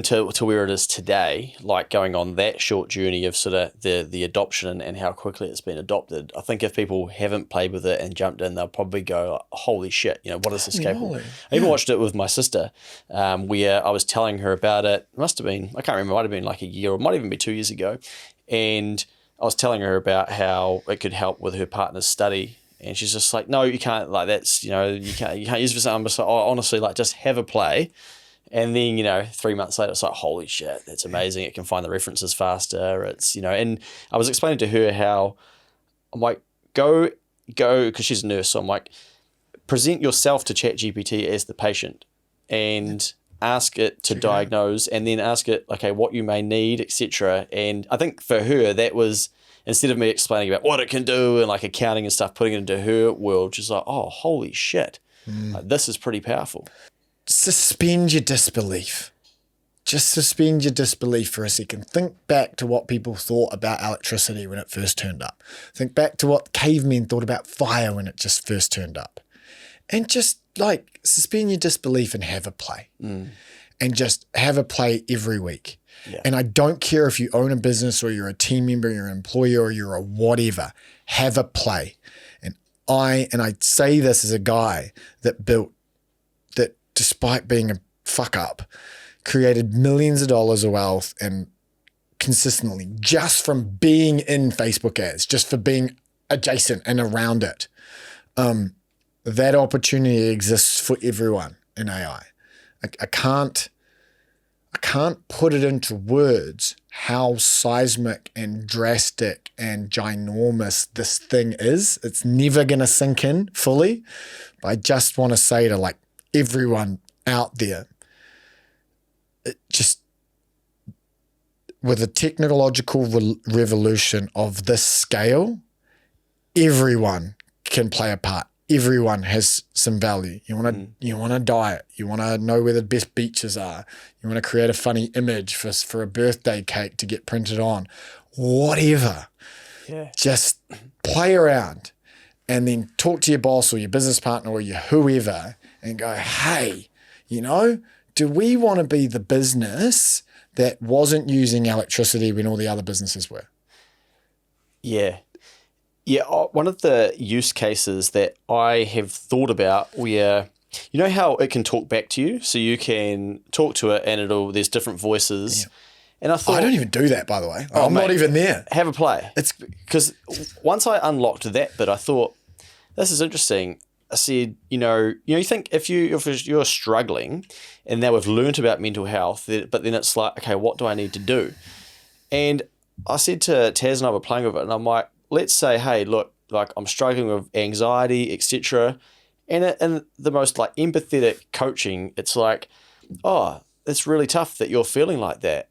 to where it is today, like going on that short journey of sort of the adoption and how quickly it's been adopted, I think if people haven't played with it and jumped in, they'll probably go, holy shit, what is this capable? I even watched it with my sister, where I was telling her about it. It must have been, I can't remember, it might have been like a year, or it might even be 2 years ago. And I was telling her about how it could help with her partner's study. And she's just like, no, you can't, like that's, you can't use it for something. I'm just like, oh, honestly, like just have a play. And then, 3 months later, it's like, holy shit, that's amazing. It can find the references faster. It's, and I was explaining to her how I'm like, go, because she's a nurse. So I'm like, present yourself to ChatGPT as the patient and ask it to diagnose, and then ask it, okay, what you may need, etc. And I think for her, that was, instead of me explaining about what it can do and like accounting and stuff, putting it into her world, she's like, oh, holy shit, like, this is pretty powerful. Suspend your disbelief. Just suspend your disbelief for a second. Think back to what people thought about electricity when it first turned up. Think back to what cavemen thought about fire when it just first turned up. And just like suspend your disbelief and have a play. And just have a play every week. Yeah. And I don't care if you own a business or you're a team member, you're an employee, or you're a whatever. Have a play. And I say this as a guy that despite being a fuck up, created millions of dollars of wealth and consistently just from being in Facebook ads, just for being adjacent and around it. That opportunity exists for everyone in AI. I can't put it into words how seismic and drastic and ginormous this thing is. It's never going to sink in fully. But I just want to say to like everyone out there, just with a technological revolution of this scale, everyone can play a part. Everyone has some value. You want to diet. You want to know where the best beaches are. You want to create a funny image for a birthday cake to get printed on. Whatever. Yeah. Just play around and then talk to your boss or your business partner or your whoever and go, hey, do we want to be the business that wasn't using electricity when all the other businesses were? Yeah. Yeah, one of the use cases that I have thought about where, how it can talk back to you? So you can talk to it and there's different voices. And I thought, I don't even do that, by the way. I'm mate, not even there. have a play. It's because once I unlocked that bit, I thought, this is interesting. I said, you think if you're struggling, and now we've learnt about mental health, but then it's like, okay, what do I need to do? And I said to Taz, and I were playing with it, and I'm like, let's say, hey, look, like I'm struggling with anxiety, etc. And in the most like empathetic coaching, it's like, oh, it's really tough that you're feeling like that.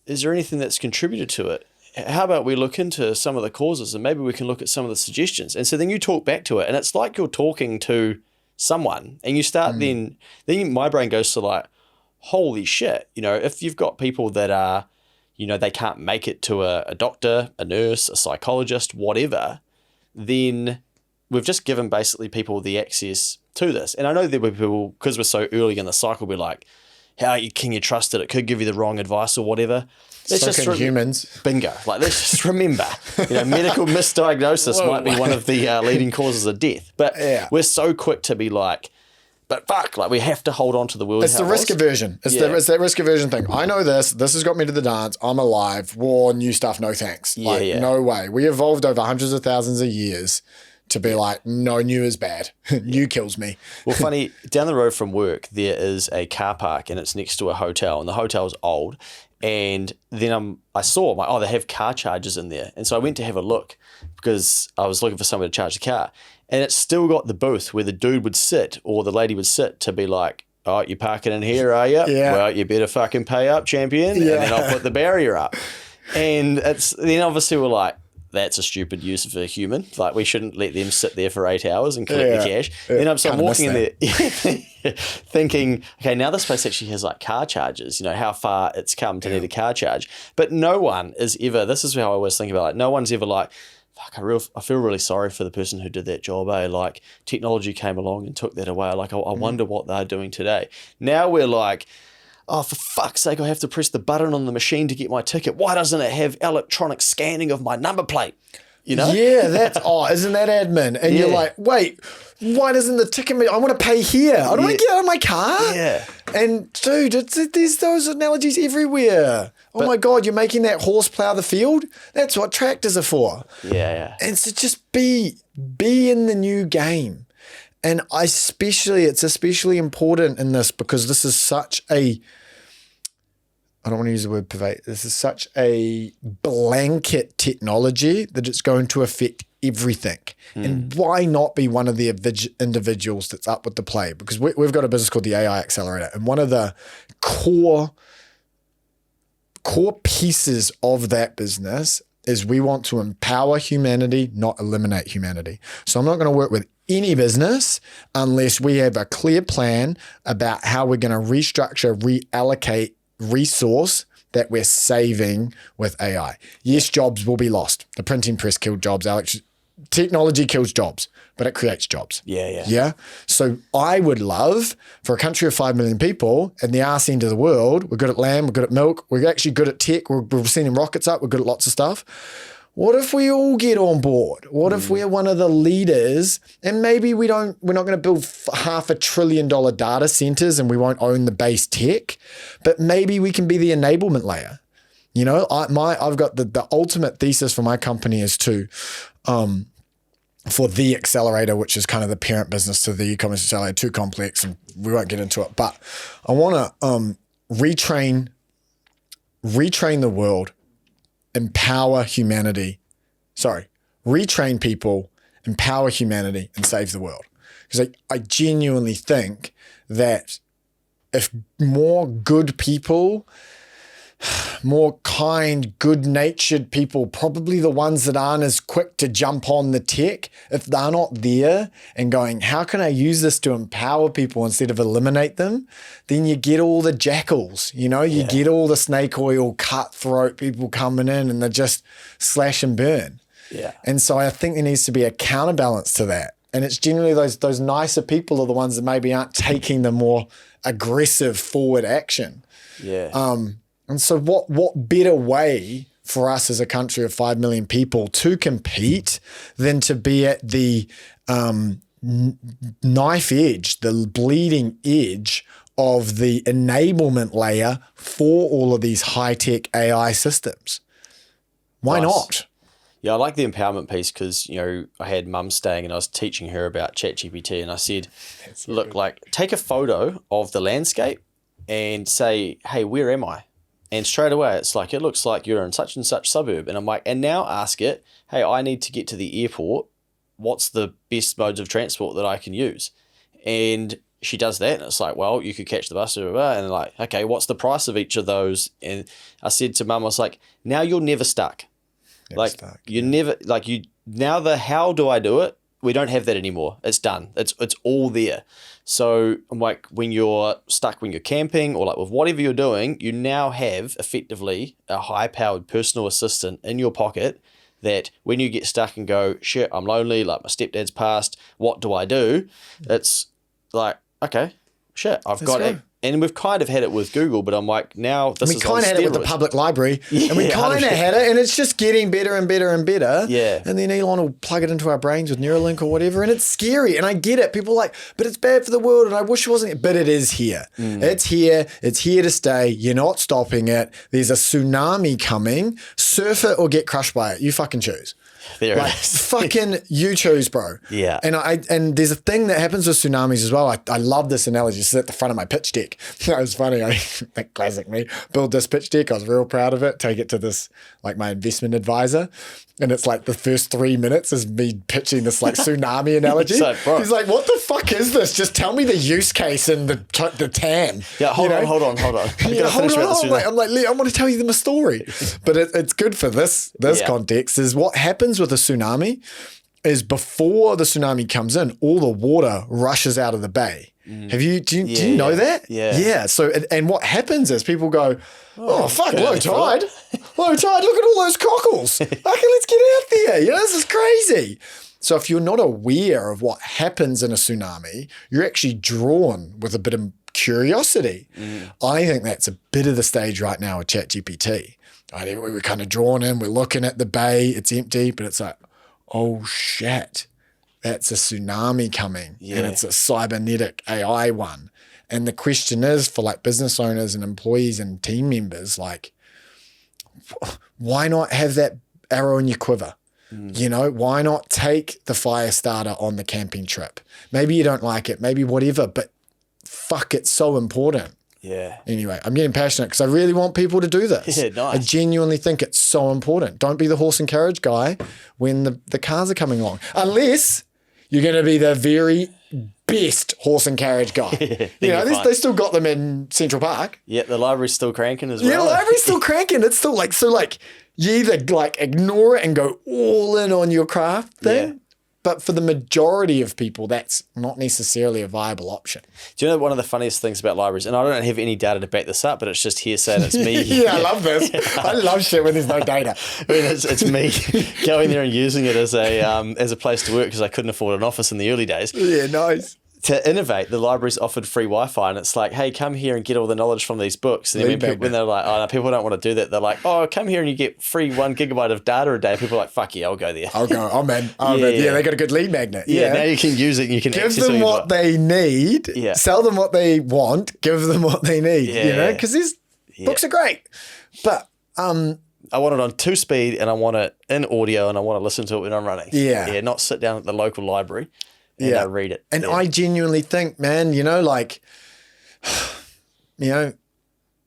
Is there anything that's contributed to it? How about we look into some of the causes and maybe we can look at some of the suggestions? And so then you talk back to it, and it's like you're talking to someone, and you start then my brain goes to like, holy shit, if you've got people that are, they can't make it to a doctor, a nurse, a psychologist, whatever, then we've just given basically people the access to this. And I know there were people, because we're so early in the cycle, we're like, how can you trust it? It could give you the wrong advice or whatever. Let's just humans. Bingo. Like, let's just remember, medical misdiagnosis might be one of the leading causes of death. But we're so quick to be like, but fuck, like we have to hold on to the world. It's the risk aversion. It's that risk aversion thing. I know this. This has got me to the dance. I'm alive. War, new stuff, no thanks. No way. We evolved over hundreds of thousands of years to be like, no, new is bad. New kills me. Well, funny, down the road from work, there is a car park, and it's next to a hotel, and the hotel's old. And then I saw, they have car chargers in there. And so I went to have a look because I was looking for somewhere to charge the car. And it's still got the booth where the dude would sit or the lady would sit to be like, oh, you're parking in here, are you? Yeah. Well, you better fucking pay up, champion. Yeah. And then I'll put the barrier up. And then obviously we're like, that's a stupid use of a human. Like, we shouldn't let them sit there for 8 hours and collect the cash. Then I'm walking in there thinking, okay, now this place actually has like car chargers, how far it's come to need a car charge. But no one is ever, this is how I always think about it, no one's ever like, fuck, I feel really sorry for the person who did that job, Like, technology came along and took that away. Like, I wonder what they're doing today. Now we're like, oh, for fuck's sake, I have to press the button on the machine to get my ticket. Why doesn't it have electronic scanning of my number plate? Yeah, that's, isn't that admin? And you're like, wait, why doesn't the ticket, I want to pay here. I don't want to get out of my car. Yeah. And dude, there's those analogies everywhere. Oh my God, you're making that horse plow the field? That's what tractors are for. Yeah. And so just be in the new game. And it's especially important in this because this is such a, I don't want to use the word pervade. This is such a blanket technology that it's going to affect everything. And why not be one of the individuals that's up with the play? Because we've got a business called the AI Accelerator. And one of the core pieces of that business is we want to empower humanity, not eliminate humanity. So I'm not going to work with any business unless we have a clear plan about how we're going to restructure, reallocate resource that we're saving with AI. Yes, jobs will be lost. The printing press killed jobs. Technology kills jobs, but it creates jobs. Yeah. So I would love for a country of 5 million people in the arse end of the world, we're good at land, we're good at milk, we're actually good at tech, we're sending rockets up, we're good at lots of stuff. What if we all get on board? What if we're one of the leaders and maybe we're not going to build $500 billion data centers and we won't own the base tech, but maybe we can be the enablement layer. I've got the ultimate thesis for my company is to, for the Accelerator, which is kind of the parent business to the e-commerce Accelerator, too complex and we won't get into it, but I want to retrain the world, empower humanity. Retrain people, empower humanity, and save the world. Because I genuinely think that if more good people, more kind, good-natured people, probably the ones that aren't as quick to jump on the tech, if they're not there and going, how can I use this to empower people instead of eliminate them? Then you get all the jackals, you get all the snake oil, cutthroat people coming in and they just slash and burn. Yeah. And so I think there needs to be a counterbalance to that. And it's generally those nicer people are the ones that maybe aren't taking the more aggressive forward action. Yeah. And so what better way for us as a country of 5 million people to compete than to be at the knife edge, the bleeding edge of the enablement layer for all of these high-tech AI systems. Why not? Yeah, I like the empowerment piece because, I had mum staying and I was teaching her about ChatGPT, and I said, look, take a photo of the landscape and say, hey, where am I? And straight away, it's like, it looks like you're in such and such suburb. And I'm like, and now ask it, hey, I need to get to the airport. What's the best modes of transport that I can use? And she does that. And it's like, well, you could catch the bus. And like, okay, what's the price of each of those? And I said to mum, I was like, now you're never stuck. Now the how do I do it? We don't have that anymore. It's done. It's all there. So I'm like, when you're stuck, when you're camping or like with whatever you're doing, you now have effectively a high-powered personal assistant in your pocket that when you get stuck and go, shit, I'm lonely, like my stepdad's passed, what do I do? It's like, okay, shit, I've got it. And we've kind of had it with Google, but I'm like, now this is on steroids. We kind of had it with the public library, and we kind of had it, and it's just getting better and better and better. Yeah. And then Elon will plug it into our brains with Neuralink or whatever, and it's scary. And I get it. People are like, but it's bad for the world, and I wish it wasn't. But it is here. It's here. It's here to stay. You're not stopping it. There's a tsunami coming. Surf it or get crushed by it. You fucking choose. There it is. Fucking you choose, bro. Yeah. And there's a thing that happens with tsunamis as well. I love this analogy. It's at the front of my pitch deck. It was funny. That classic me. Build this pitch deck. I was real proud of it. Take it to this, like my investment advisor. And it's like the first 3 minutes is me pitching this like tsunami analogy. He's like, what the fuck is this? Just tell me the use case and the TAM. Yeah, hold on. Yeah, hold on. I'm like, I want to tell you the story. But it's good for this context is what happens with a tsunami is before the tsunami comes in, all the water rushes out of the bay. Do you know that? Yeah. Yeah. So, and what happens is people go, oh fuck, low tide. Low tide, look at all those cockles. Okay, let's get out there. This is crazy. So if you're not aware of what happens in a tsunami, you're actually drawn with a bit of curiosity. I think that's a bit of the stage right now with ChatGPT. We're kind of drawn in, we're looking at the bay, it's empty, but it's like, oh shit, that's a tsunami coming. Yeah. And it's a cybernetic AI one. And the question is for like business owners and employees and team members, like, why not have that arrow in your quiver? Why not take the fire starter on the camping trip? Maybe you don't like it, maybe whatever, but fuck, it's so important. Yeah. Anyway, I'm getting passionate because I really want people to do this. Yeah, nice. I genuinely think it's so important. Don't be the horse and carriage guy when the cars are coming along. Unless you're going to be the very best horse and carriage guy. They still got them in Central Park. Yeah, the library's still cranking as well. Yeah, the library's still cranking. It's still you either ignore it and go all in on your craft thing. Yeah. But for the majority of people, that's not necessarily a viable option. Do you know one of the funniest things about libraries, and I don't have any data to back this up, but it's just hearsay and it's me. Yeah, I love this. I love shit when there's no data. It's me going there and using it as a place to work because I couldn't afford an office in the early days. Yeah, nice. To innovate, the library's offered free Wi-Fi, and it's like, hey, come here and get all the knowledge from these books. And then when they're like, oh, no, people don't want to do that, they're like, oh, come here and you get free 1 gigabyte of data a day. People are like, fuck yeah, I'll go there. I'm in. Yeah, they got a good lead magnet. Yeah, now you can use it and you can give them what they need, sell them what they want, give them what they need, because these books are great. But I want it on 2-speed and I want it in audio and I want to listen to it when I'm running. Yeah. Not sit down at the local library. And read it. And I genuinely think, man, Liam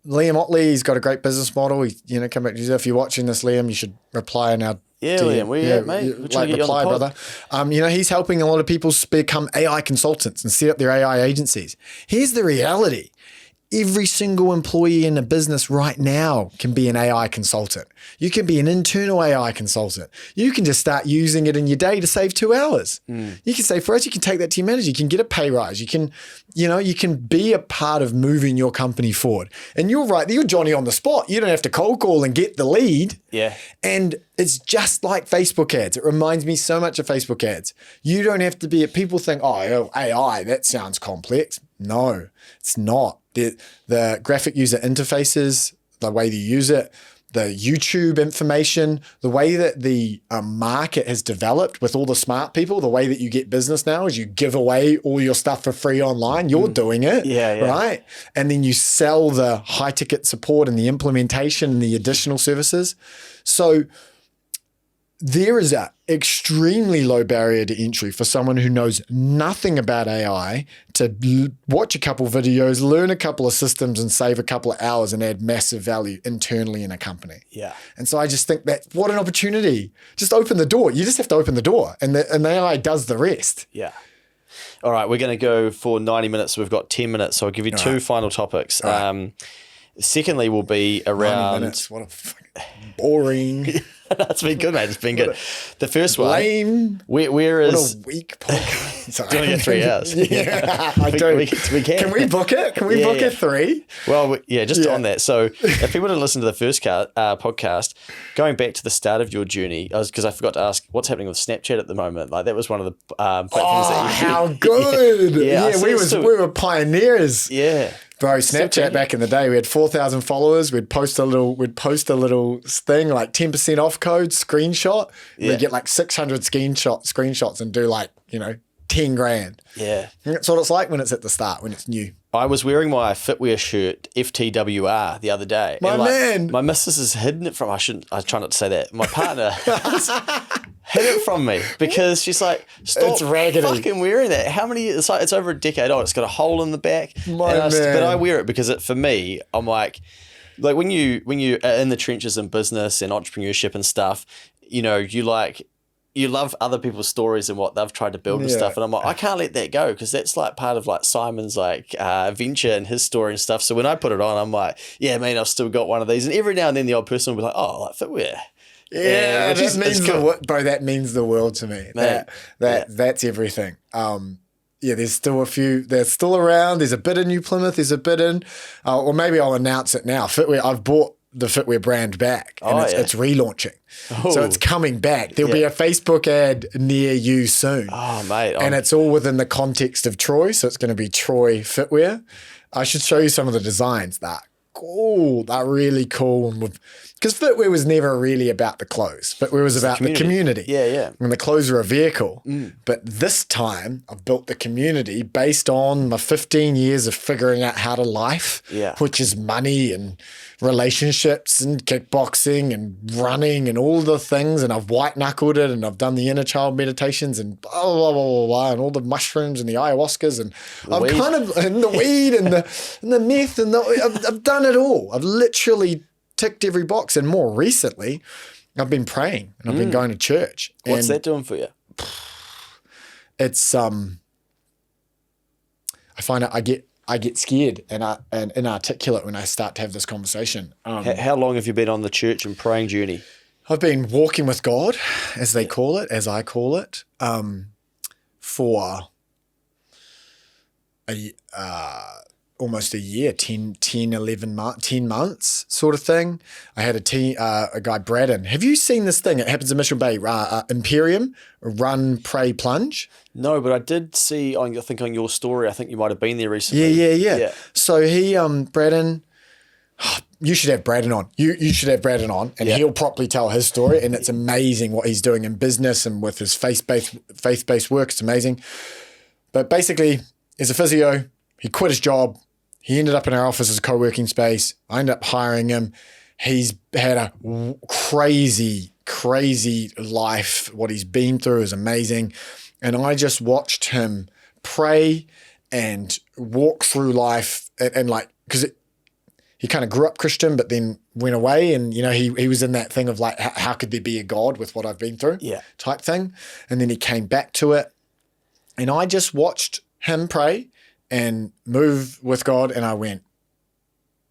Otley's got a great business model. He, come back to you. If you're watching this, Liam, you should reply in our Liam, mate. We're trying to get you on the pod. Brother. He's helping a lot of people become AI consultants and set up their AI agencies. Here's the reality. Every single employee in a business right now can be an AI consultant. You can be an internal AI consultant. You can just start using it in your day to save 2 hours. You can say, for us, you can take that to your manager. You can get a pay rise. You can, you can be a part of moving your company forward. And you're right. You're Johnny on the spot. You don't have to cold call and get the lead. Yeah. And it's just like Facebook ads. It reminds me so much of Facebook ads. You don't have to be, people think, oh, AI, that sounds complex. No, it's not. The graphic user interfaces, the way you use it, YouTube information, the way that the market has developed with all the smart people, the way that you get business now is you give away all your stuff for free online. You're doing it, right? And then you sell the high ticket support and the implementation and the additional services. So there is an extremely low barrier to entry for someone who knows nothing about AI to watch a couple videos, learn a couple of systems and save a couple of hours and add massive value internally in a company. Yeah. And so I just think that what an opportunity. Just open the door. You just have to open the door and the AI does the rest. Yeah. All right. We're going to go for 90 minutes. We've got 10 minutes. So I'll give you two final topics. Secondly, will be around 90 minutes. What a fucking boring. It's been good, mate. It's been good. The first one. Lame. Where is... What a weak podcast. Sorry. Do you want to get 3 hours? Yeah, I do. We can. Can we book it? Can we book it 3? Well, on that. So if people didn't listen to the first podcast, going back to the start of your journey, because I forgot to ask what's happening with Snapchat at the moment. Like that was one of the platforms that you... how good. We were pioneers. Yeah. Bro, Snapchat back in the day, we had 4,000 followers. We'd post a little thing like 10% off code screenshot. We'd get like 600 screenshots and do like, 10 grand. Yeah. And that's what it's like when it's at the start, when it's new. I was wearing my Fitwear shirt, FTWR, the other day. My man. My missus has hidden it from, I try not to say that. My partner hid it from me because she's like, stop fucking wearing that. How many, it's over a decade old. It's got a hole in the back. But I wear it because for me, I'm like when you are in the trenches in business and entrepreneurship and stuff, you love other people's stories and what they've tried to build and stuff. And I'm like, I can't let that go because that's like part of like Simon's venture and his story and stuff. So when I put it on, I'm like, yeah, man, I've still got one of these. And every now and then the old person will be like, oh, like Fitwear. Yeah, that means the world to me. That's everything. There's still a few. They're still around. There's a bit in New Plymouth. There's a bit in, or maybe I'll announce it now. Fitwear. I've bought the Fitwear brand back, and it's relaunching. So it's coming back. There'll be a Facebook ad near you soon. Oh, mate. And it's all within the context of Troy. So it's going to be Troy Fitwear. I should show you some of the designs. They're cool. They're really cool. Because Fitwear was never really about the clothes. Fitwear was about the community. Yeah. And the clothes are a vehicle. But this time I've built the community based on my 15 years of figuring out how to life, which is money and relationships and kickboxing and running and all the things. And I've white knuckled it and I've done the inner child meditations and blah, blah, blah, blah, blah, and all the mushrooms and the ayahuascas and and the weed and the meth and I've done it all. I've literally ticked every box. And more recently, I've been praying and I've been going to church. What's that doing for you? It's I find I get scared and inarticulate when I start to have this conversation. How long have you been on the church and praying journey? I've been walking with God, as I call it, for almost a year, 10 months sort of thing. I had a guy, Braddon. Have you seen this thing? It happens in Mission Bay, Imperium, Run, Pray, Plunge. No, but I did see, I think on your story, I think you might have been there recently. Yeah. So he, Braddon, you should have Braddon on. You should have Braddon on and he'll properly tell his story. And it's amazing what he's doing in business and with his faith-based work. It's amazing. But basically, as a physio, he quit his job. He ended up in our office as a co-working space. I ended up hiring him. He's had a crazy life. What he's been through is amazing. And I just watched him pray and walk through life and because he kind of grew up Christian, but then went away. And, he was in that thing of like, how could there be a God with what I've been through type thing. And then he came back to it. And I just watched him pray and move with God. And I went,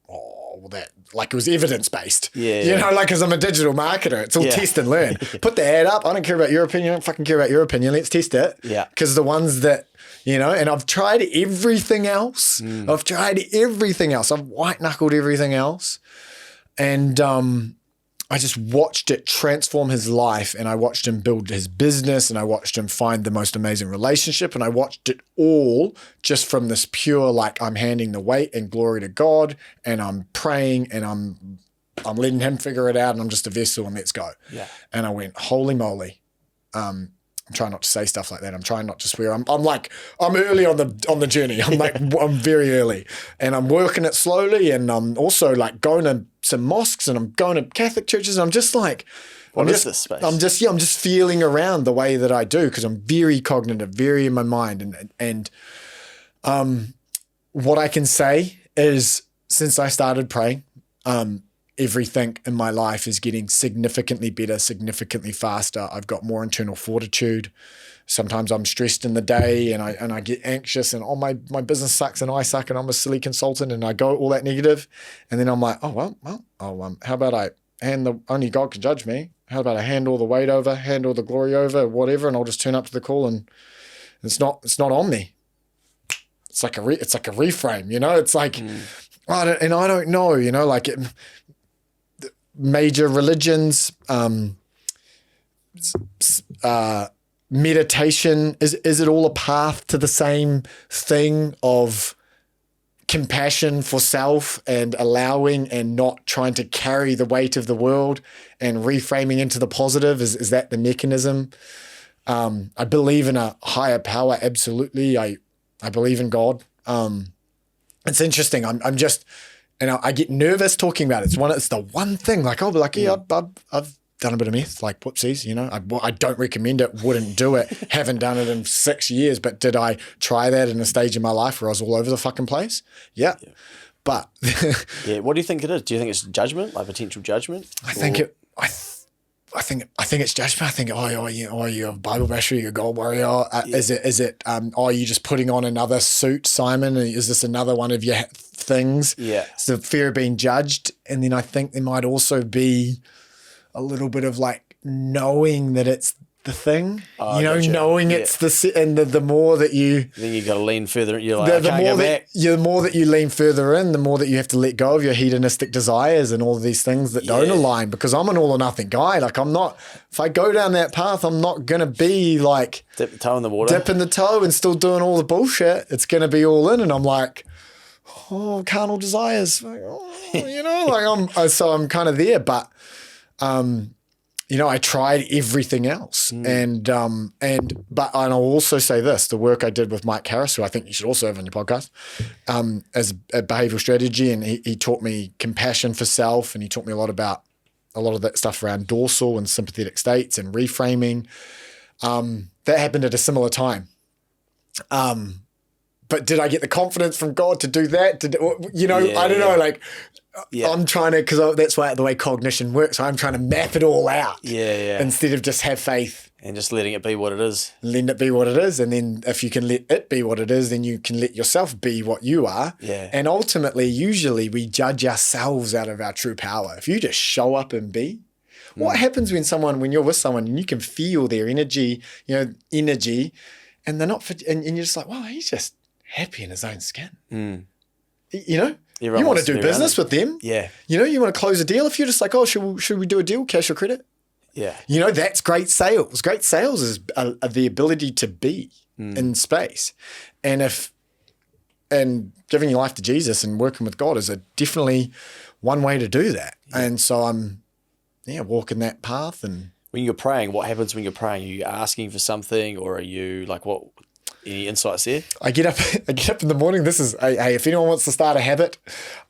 it was evidence-based. Because I'm a digital marketer. It's all test and learn. Put the ad up. I don't care about your opinion. I don't fucking care about your opinion. Let's test it. Yeah. Because the ones that, and I've tried everything else. I've white-knuckled everything else. And I just watched it transform his life, and I watched him build his business, and I watched him find the most amazing relationship, and I watched it all just from this pure, I'm handing the weight and glory to God, and I'm praying, and I'm I'm letting him figure it out and I'm just a vessel and let's go. Yeah. And I went, holy moly. I'm trying not to say stuff like that. I'm trying not to swear. I'm early on the journey. I'm very early and I'm working it slowly. And I'm also like going to some mosques and I'm going to Catholic churches. And I'm just like, What is this space? I'm just feeling around the way that I do because I'm very cognitive, very in my mind. And what I can say is since I started praying, everything in my life is getting significantly better, significantly faster. I've got more internal fortitude. Sometimes I'm stressed in the day and I get anxious and my business sucks and I suck and I'm a silly consultant and I go all that negative. And then I'm like, how about only God can judge me. How about I hand all the weight over, hand all the glory over, whatever, and I'll just turn up to the call and it's not on me. It's like a reframe, It's like, I don't know, like major religions, meditation, is it all a path to the same thing of compassion for self and allowing and not trying to carry the weight of the world and reframing into the positive? Is that the mechanism? I believe in a higher power. Absolutely. I believe in God. It's interesting. I'm just, and I get nervous talking about it. It's the one thing like, I'll be like, yeah, I've done a bit of meth, like whoopsies, I don't recommend it, wouldn't do it, haven't done it in 6 years, but did I try that in a stage in my life where I was all over the fucking place? Yeah. But yeah, what do you think it is? Do you think it's judgment, like potential judgment? I think it's judgment. I think, you're a Bible basher, you're a gold warrior. Is it, you just putting on another suit, Simon? Is this another one of your things? Yeah. It's the fear of being judged. And then I think there might also be a little bit of like knowing that it's the thing, knowing it's and the more that you, then you got to lean further. You're like, I can't go back. The more that you lean further in, the more that you have to let go of your hedonistic desires and all of these things that don't align, because I'm an all or nothing guy. Like I'm not, if I go down that path, I'm not going to be like dip the toe in the water, dipping the toe and still doing all the bullshit. It's going to be all in. And I'm like, carnal desires, like, so I'm kind of there, but, I tried everything else but I'll also say this, the work I did with Mike Harris, who I think you should also have on your podcast, as a behavioral strategy. And he taught me compassion for self. And he taught me a lot of that stuff around dorsal and sympathetic states and reframing. That happened at a similar time. But did I get the confidence from God to do that? I don't know, like, I'm trying to, because that's the way cognition works. I'm trying to map it all out. Yeah. Instead of just have faith. And just letting it be what it is. Letting it be what it is. And then if you can let it be what it is, then you can let yourself be what you are. Yeah. And ultimately, usually we judge ourselves out of our true power. If you just show up and be, what happens when you're with someone and you can feel their energy, and they're not, and you're just like, wow, he's just happy in his own skin. Everyone you want to do business with them. Yeah. You want to close a deal. If you're just like, should we do a deal, cash or credit? Yeah. That's great sales. Great sales is the ability to be in space. And giving your life to Jesus and working with God is definitely one way to do that. Yeah. And so I'm, walking that path. And when you're praying, what happens when you're praying? Are you asking for something, or are you like, what? Any insights there? I get up in the morning. This is, hey, if anyone wants to start a habit,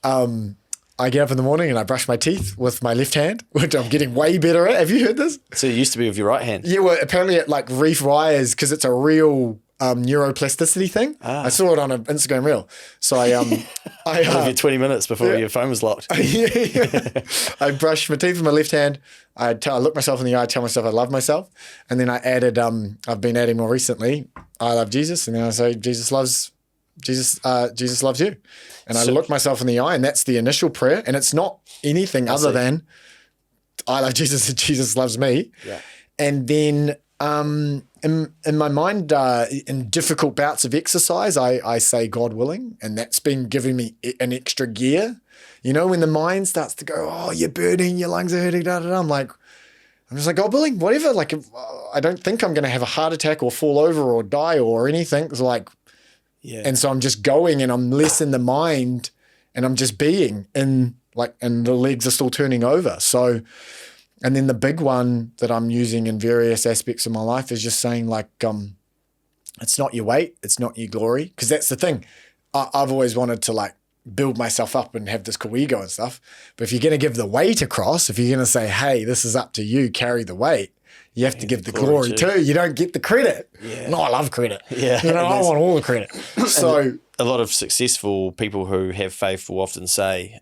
I get up in the morning and I brush my teeth with my left hand, which I'm getting way better at. Have you heard this? So you used to be with your right hand? Yeah, well, apparently it like rewires because it's a real neuroplasticity thing. I saw it on an Instagram reel. So I you 20 minutes before your phone was locked. I brush my teeth with my left hand. I look myself in the eye, tell myself I love myself. And then I added, I've been adding more recently, I love Jesus. And then I say, Jesus loves you. And I look myself in the eye, and that's the initial prayer. And it's not anything other than I love Jesus and Jesus loves me. Yeah. And then in my mind, in difficult bouts of exercise, I say God willing, and that's been giving me an extra gear. When the mind starts to go, oh, you're burning, your lungs are hurting, I'm just like, God willing, whatever. Like, I don't think I'm going to have a heart attack or fall over or die or anything. It's like, and so I'm just going, and I'm less in the mind, and I'm just being in and the legs are still turning over. So, and then the big one that I'm using in various aspects of my life is just saying like, it's not your weight, it's not your glory. Because that's the thing. I've always wanted to like build myself up and have this cool ego and stuff. But if you're going to give the weight across, if you're going to say, hey, this is up to you, carry the weight, you have to give the glory too. You don't get the credit. Yeah. No, I love credit. Yeah. I want all the credit. So a lot of successful people who have faith will often say,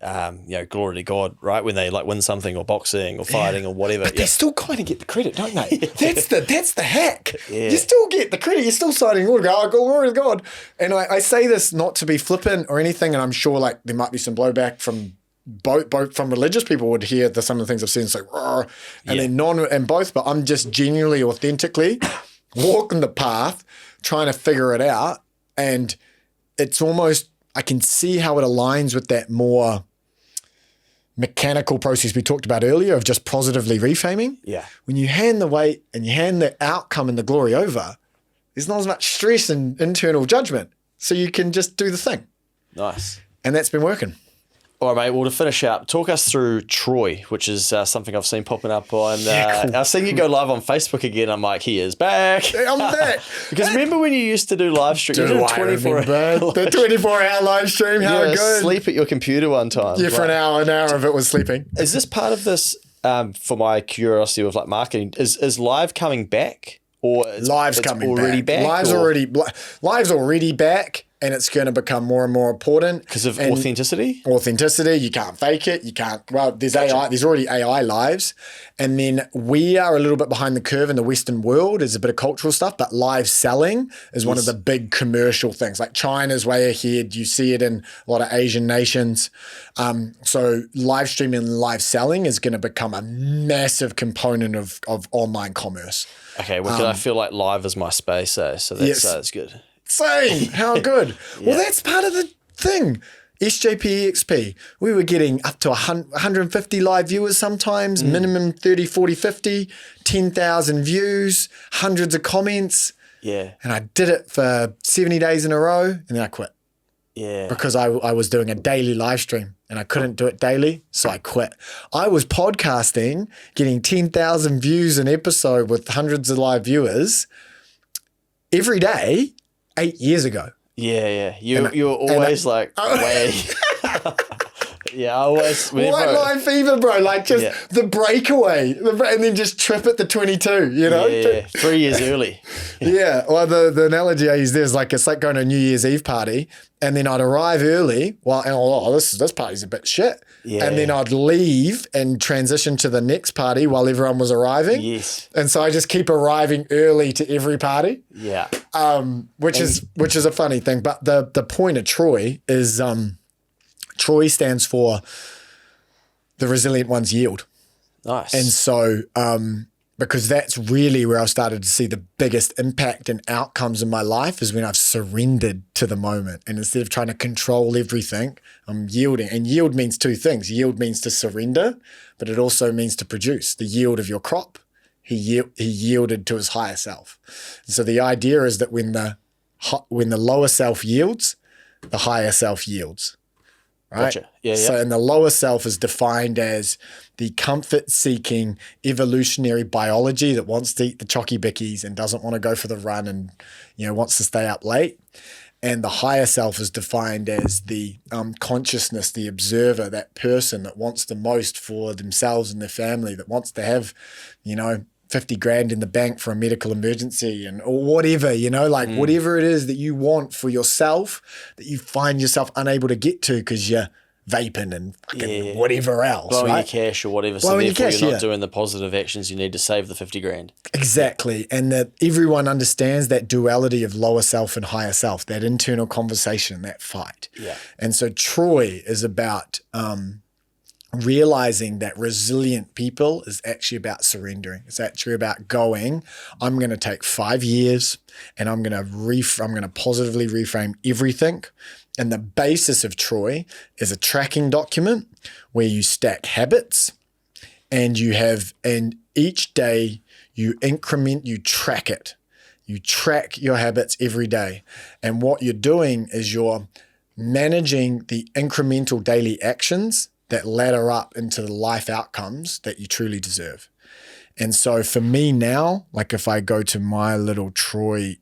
glory to God, right? When they like win something or boxing or fighting or whatever. But they still kind of get the credit, don't they? That's the hack. Yeah. You still get the credit. You're still signing all to go, glory to God. And I say this not to be flippant or anything, and I'm sure like there might be some blowback from both from religious people would hear some of the things I've said and say, and then both, but I'm just genuinely, authentically walking the path, trying to figure it out. And it's almost, I can see how it aligns with that more mechanical process we talked about earlier of just positively reframing. Yeah. When you hand the weight and you hand the outcome and the glory over, there's not as much stress and internal judgment. So you can just do the thing. Nice. And that's been working. All right, mate. Well, to finish up, talk us through Troy, which is something I've seen popping up on. Cool. I've seen you go live on Facebook again. I'm like, he is back. I'm back. Because remember when you used to do live stream? The 24-hour live stream. How good. Sleep at your computer one time. Yeah, for an hour of it was sleeping. Is this part of this? For my curiosity with like marketing, is live coming back, or Live's coming already back? Live's already back. And it's going to become more and more important. Because of authenticity? Authenticity. You can't fake it. You can't, there's AI, there's already AI lives. And then we are a little bit behind the curve in the Western world. There's a bit of cultural stuff, but live selling is one of the big commercial things. Like China's way ahead. You see it in a lot of Asian nations. So live streaming and live selling is going to become a massive component of online commerce. Okay, well, I feel like live is my space, so that's good. Same. How good. Yeah. Well, that's part of the thing. SJP EXP, we were getting up to 150 live viewers sometimes, minimum 30, 40, 50, 10,000 views, hundreds of comments. Yeah. And I did it for 70 days in a row and then I quit. Yeah. Because I was doing a daily live stream and I couldn't do it daily, so I quit. I was podcasting, getting 10,000 views an episode with hundreds of live viewers every day 8 years ago. Yeah. You were always way. Yeah, I always. White line fever, bro. Like just the breakaway, and then just trip at the 22. You know, 3 years early. Yeah. Well, the analogy I use there is like it's like going to a New Year's Eve party, and then I'd arrive early. This party's a bit shit. Yeah. And then I'd leave and transition to the next party while everyone was arriving. Yes. And so I just keep arriving early to every party. Yeah. Which is a funny thing. But the point of Troy is Troy stands for the resilient ones yield. Nice. And so because that's really where I started to see the biggest impact and outcomes in my life is when I've surrendered to the moment. And instead of trying to control everything, I'm yielding. And yield means two things. Yield means to surrender, but it also means to produce. The yield of your crop, he yielded to his higher self. And so the idea is that when the lower self yields, the higher self yields. Right? Gotcha. Yeah. So, and the lower self is defined as the comfort-seeking evolutionary biology that wants to eat the chocky bickies and doesn't want to go for the run and, wants to stay up late. And the higher self is defined as the consciousness, the observer, that person that wants the most for themselves and their family, that wants to have, 50 grand in the bank for a medical emergency or whatever, whatever it is that you want for yourself that you find yourself unable to get to because you're vaping and fucking whatever else. Blowing right? your cash or whatever. Blowing so therefore cash, you're not doing the positive actions you need to save the 50 grand. Exactly. And that everyone understands that duality of lower self and higher self, that internal conversation, that fight. Yeah. And so Troy is about realizing that resilient people is actually about surrendering. It's actually about going, I'm going to take 5 years and I'm going to positively reframe everything. And the basis of Troy is a tracking document where you stack habits and each day you track it. You track your habits every day. And what you're doing is you're managing the incremental daily actions that ladder up into the life outcomes that you truly deserve. And so for me now, like if I go to my little Troy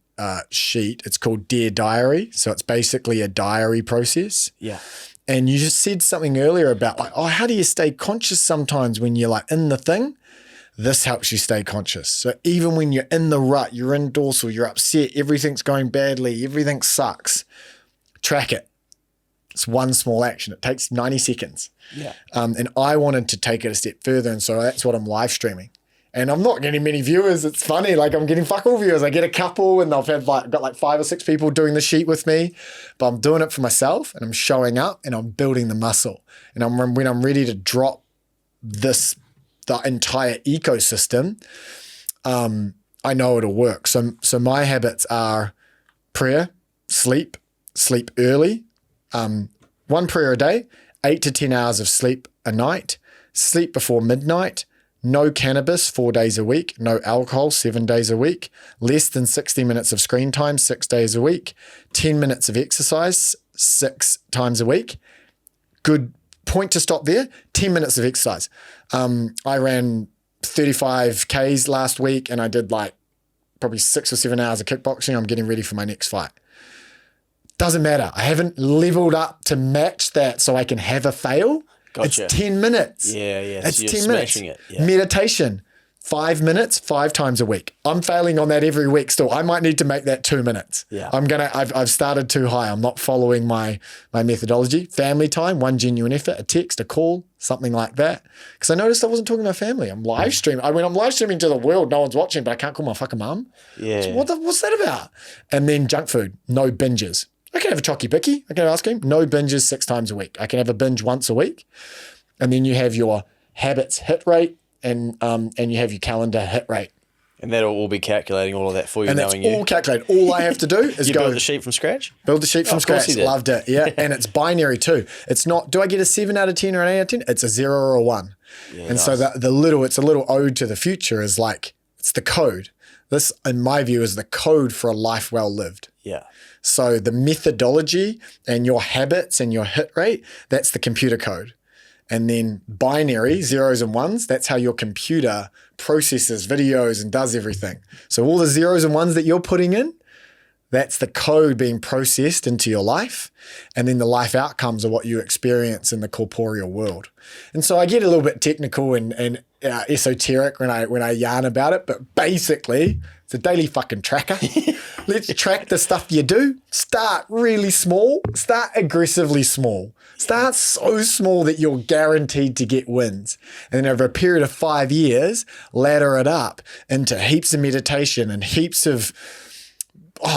sheet, it's called Dear Diary. So it's basically a diary process. Yeah. And you just said something earlier about like, oh, how do you stay conscious sometimes when you're like in the thing? This helps you stay conscious. So even when you're in the rut, you're in dorsal, you're upset, everything's going badly, everything sucks, track it. It's one small action. It takes 90 seconds. Yeah. And I wanted to take it a step further. And so that's what I'm live streaming. And I'm not getting many viewers. It's funny. Like I'm getting fuck all viewers. I get a couple and I've got like 5 or 6 people doing the sheet with me, but I'm doing it for myself and I'm showing up and I'm building the muscle. And when I'm ready to drop the entire ecosystem, I know it'll work. So my habits are prayer, sleep early, 1 prayer a day, 8 to 10 hours of sleep a night, sleep before midnight, no cannabis 4 days a week, no alcohol 7 days a week, less than 60 minutes of screen time 6 days a week, 10 minutes of exercise 6 times a week. Good point to stop there. 10 minutes of exercise. I ran 35 Ks last week and I did like probably 6 or 7 hours of kickboxing. I'm getting ready for my next fight. Doesn't matter. I haven't leveled up to match that so I can have a fail. Gotcha. It's 10 minutes. Yeah. It's So you're 10 minutes. smashing it. Yeah. Meditation, 5 minutes, 5 times a week. I'm failing on that every week still. I might need to make that 2 minutes. Yeah. I've started too high. I'm not following my methodology. Family time, 1 genuine effort, a text, a call, something like that. Because I noticed I wasn't talking to my family. I'm live streaming. I'm live streaming to the world. No one's watching, but I can't call my fucking mum. Yeah. So what's that about? And then junk food, no binges. I can have a chocky bicky. I can have ice cream. No binges 6 times a week. I can have a binge once a week. And then you have your habits hit rate and you have your calendar hit rate. And that'll all be calculating all of that for you, And that's knowing you. all calculated. All I have to do is You go build the sheet from scratch? build the sheet from of course scratch. you did. Loved it. Yeah. And it's binary too. It's not, do I get a 7 out of 10 or an 8 out of 10? It's a 0 or a 1. Yeah, and so it's a little ode to the future is like, it's the code. This, in my view, is the code for a life well lived. Yeah. So the methodology and your habits and your hit rate, that's the computer code. And then binary, zeros and ones, that's how your computer processes videos and does everything. So all the zeros and ones that you're putting in, that's the code being processed into your life. And then the life outcomes are what you experience in the corporeal world. And so I get a little bit technical and esoteric when I yarn about it, but basically it's a daily fucking tracker. Let's track the stuff you do. Start really small. Start aggressively small. Start so small that you're guaranteed to get wins. And then over a period of 5 years, ladder it up into heaps of meditation and heaps of,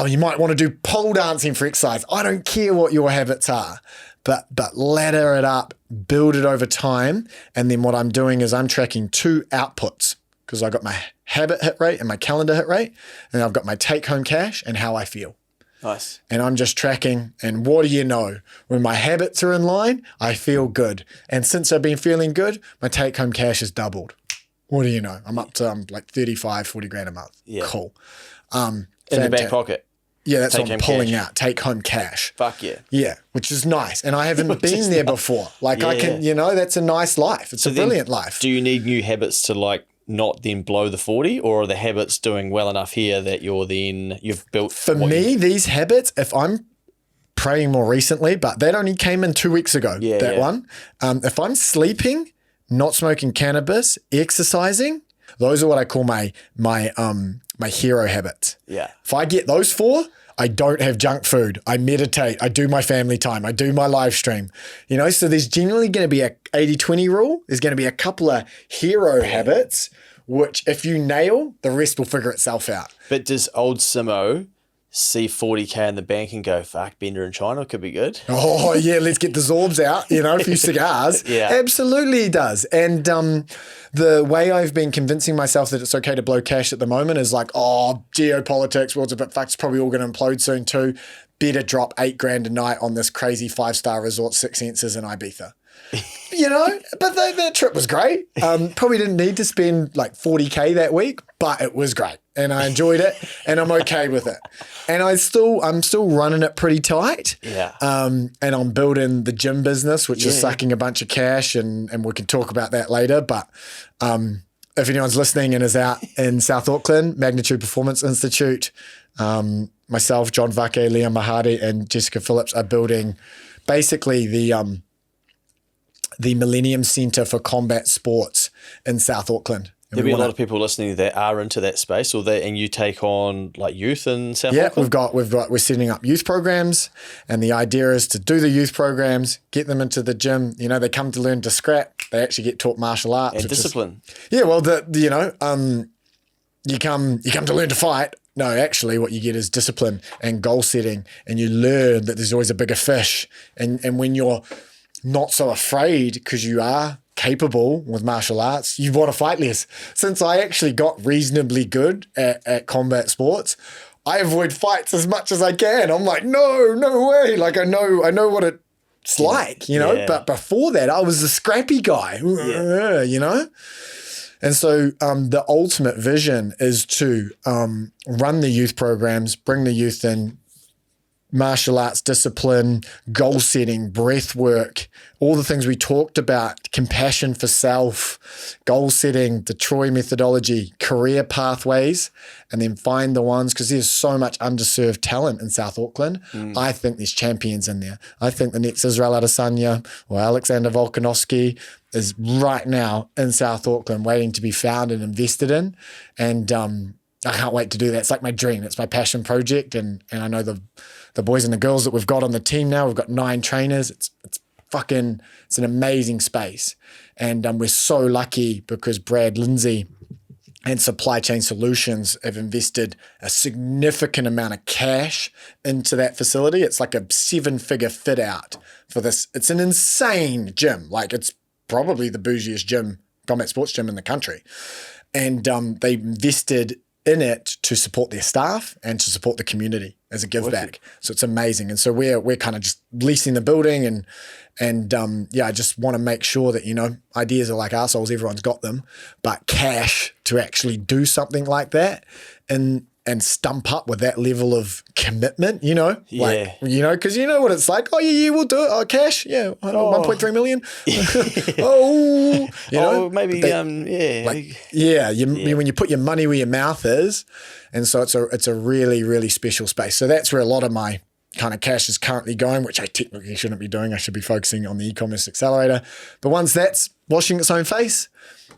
you might want to do pole dancing for exercise. I don't care what your habits are, but ladder it up, build it over time. And then what I'm doing is I'm tracking 2 outputs because I got my habit hit rate and my calendar hit rate. And I've got my take home cash and how I feel. Nice. And I'm just tracking. And what do you know? When my habits are in line, I feel good. And since I've been feeling good, my take home cash has doubled. What do you know? I'm up to like 35, 40 grand a month. Yeah. Cool. In the back pocket. Yeah, that's what I'm pulling cash. out. Take home cash. Fuck yeah. Yeah, which is nice. And I haven't been there before. Like I can, that's a nice life. It's a brilliant life. Do you need new habits to like not then blow the 40, or are the habits doing well enough here that you've built? For me, these habits, if I'm praying more recently, but that only came in 2 weeks ago, one. If I'm sleeping, not smoking cannabis, exercising, those are what I call my hero habits. Yeah. If I get those 4, I don't have junk food. I meditate. I do my family time. I do my live stream. So there's generally going to be a 80-20 rule. There's going to be a couple of hero habits, which if you nail, the rest will figure itself out. But does old Simo see 40K in the bank and go, fuck, Bender in China could be good? Oh, yeah, let's get the Zorbs out, a few cigars. Yeah. Absolutely he does. And the way I've been convincing myself that it's okay to blow cash at the moment is like, geopolitics, world's a bit fucked, it's probably all going to implode soon too. Better drop 8 grand a night on this crazy 5-star resort, 6 Senses in Ibiza. But that trip was great. Probably didn't need to spend like 40K that week, but it was great. and I enjoyed it, and I'm okay with it. And I'm still running it pretty tight. Yeah. And I'm building the gym business, which is sucking a bunch of cash, and we can talk about that later. But if anyone's listening and is out in South Auckland, Magnitude Performance Institute, myself, John Vake, Liam Mahadi, and Jessica Phillips are building basically the Millennium Centre for Combat Sports in South Auckland. There'll be a lot of people listening that are into that space, and you take on like youth in South Auckland? We're setting up youth programs, and the idea is to do the youth programs, get them into the gym. You know, they come to learn to scrap. They actually get taught martial arts and discipline. You come to learn to fight. No, actually what you get is discipline and goal setting, and you learn that there's always a bigger fish. And when you're not so afraid because you are capable with martial arts, you want to fight less. Since I actually got reasonably good at combat sports, I avoid fights as much as I can. I'm like, no way. Like I know what it's like, you know, but before that I was a scrappy guy, you know? And so the ultimate vision is to run the youth programs, bring the youth in, martial arts discipline, goal setting, breath work, all the things we talked about, compassion for self, goal setting, the Troy methodology, career pathways, and then find the ones, because there's so much underserved talent in South Auckland. I think there's champions in there. I think the next Israel Adesanya or Alexander Volkanovski is right now in South Auckland waiting to be found and invested in. And I can't wait to do that. It's like my dream. It's my passion project. And I know the boys and the girls that we've got on the team now, we've got 9 trainers. It's an amazing space. And we're so lucky because Brad Lindsay and Supply Chain Solutions have invested a significant amount of cash into that facility. It's like a 7-figure fit out for this. It's an insane gym. Like it's probably the bougiest gym, combat sports gym in the country. And they invested in it to support their staff and to support the community as a give back. So it's amazing. And so we're kind of just leasing the building and I just want to make sure that, you know, ideas are like assholes, everyone's got them, but cash to actually do something like that and stump up with that level of commitment, you know, like, you know, because you know what it's like. Oh, yeah, we'll do it. Oh, cash. Yeah. 1.3 million. Oh, you know, maybe, when you put your money where your mouth is. And so it's a really, really special space. So that's where a lot of my kind of cash is currently going, which I technically shouldn't be doing. I should be focusing on the e-commerce accelerator. But once that's washing its own face,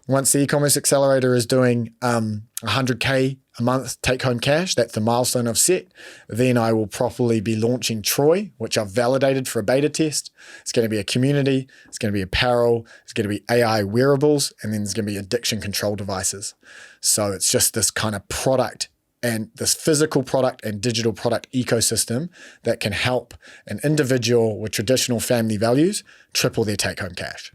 once the e-commerce accelerator is doing 100K a month take-home cash, that's the milestone I've set, then I will properly be launching Troy, which I've validated for a beta test. It's going to be a community, it's going to be apparel, it's going to be AI wearables, and then there's going to be addiction control devices. So it's just this kind of product and this physical product and digital product ecosystem that can help an individual with traditional family values triple their take-home cash.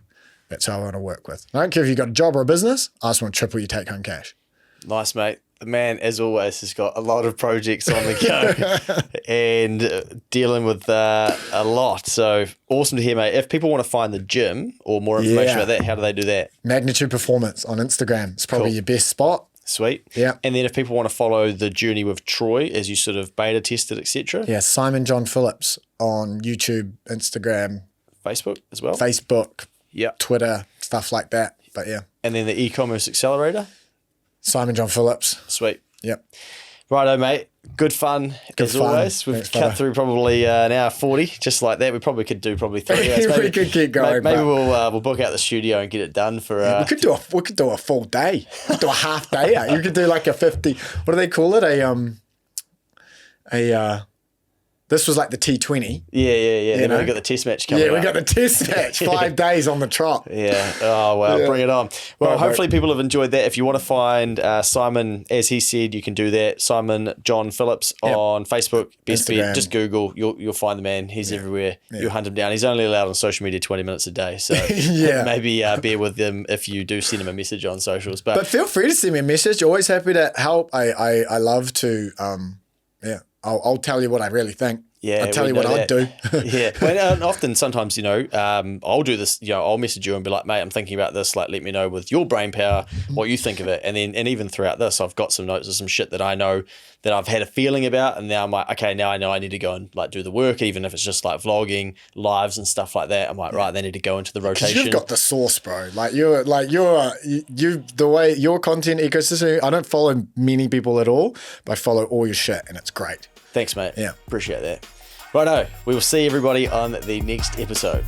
That's how I want to work with. I don't care if you've got a job or a business, I just want to triple your take-home cash. Nice, mate. The man, as always, has got a lot of projects on the go and dealing with a lot. So awesome to hear, mate. If people want to find the gym or more information about that, how do they do that? Magnitude Performance on Instagram. It's probably your best spot. Sweet. Yeah. And then if people want to follow the journey with Troy as you sort of beta tested, etc. Yeah, Simon John Phillips on YouTube, Instagram. Facebook as well? Facebook. Yeah. Twitter, stuff like that. But yeah. And then the e-commerce accelerator? Simon John Phillips. Sweet. Yep. Righto, mate. Good fun as always. We've cut through probably an hour 40, just like that. We probably could do 3 hours. Maybe, we could keep going. Maybe we'll book out the studio and get it done for. We could do a full day. We could do a half day. You could do like a 50. What do they call it? This was like the T20. Yeah. Then we got the test match coming up. Yeah, we got the test match. 5 days on the trot. Yeah. Oh, well, bring it on. Well, hopefully people have enjoyed that. If you want to find Simon, as he said, you can do that. Simon John Phillips on Facebook, Best Bet. Just Google. You'll find the man. He's everywhere. Yeah. You'll hunt him down. He's only allowed on social media 20 minutes a day. So maybe bear with him if you do send him a message on socials. But feel free to send me a message. Always happy to help. I love to, I'll tell you what I really think. Yeah, I'll tell we you what know I'd do. Yeah, well, and often sometimes, I'll do this. I'll message you and be like, mate, I'm thinking about this. Like, let me know with your brain power what you think of it. And even throughout this, I've got some notes of some shit that I know that I've had a feeling about, and now I'm like, okay, now I know I need to go and like do the work, even if it's just like vlogging, lives and stuff like that. I'm like, right, they need to go into the rotation. You've got the sauce, bro. You the way your content ecosystem. I don't follow many people at all, but I follow all your shit, and it's great. Thanks, mate. Yeah. Appreciate that. Righto. We will see everybody on the next episode.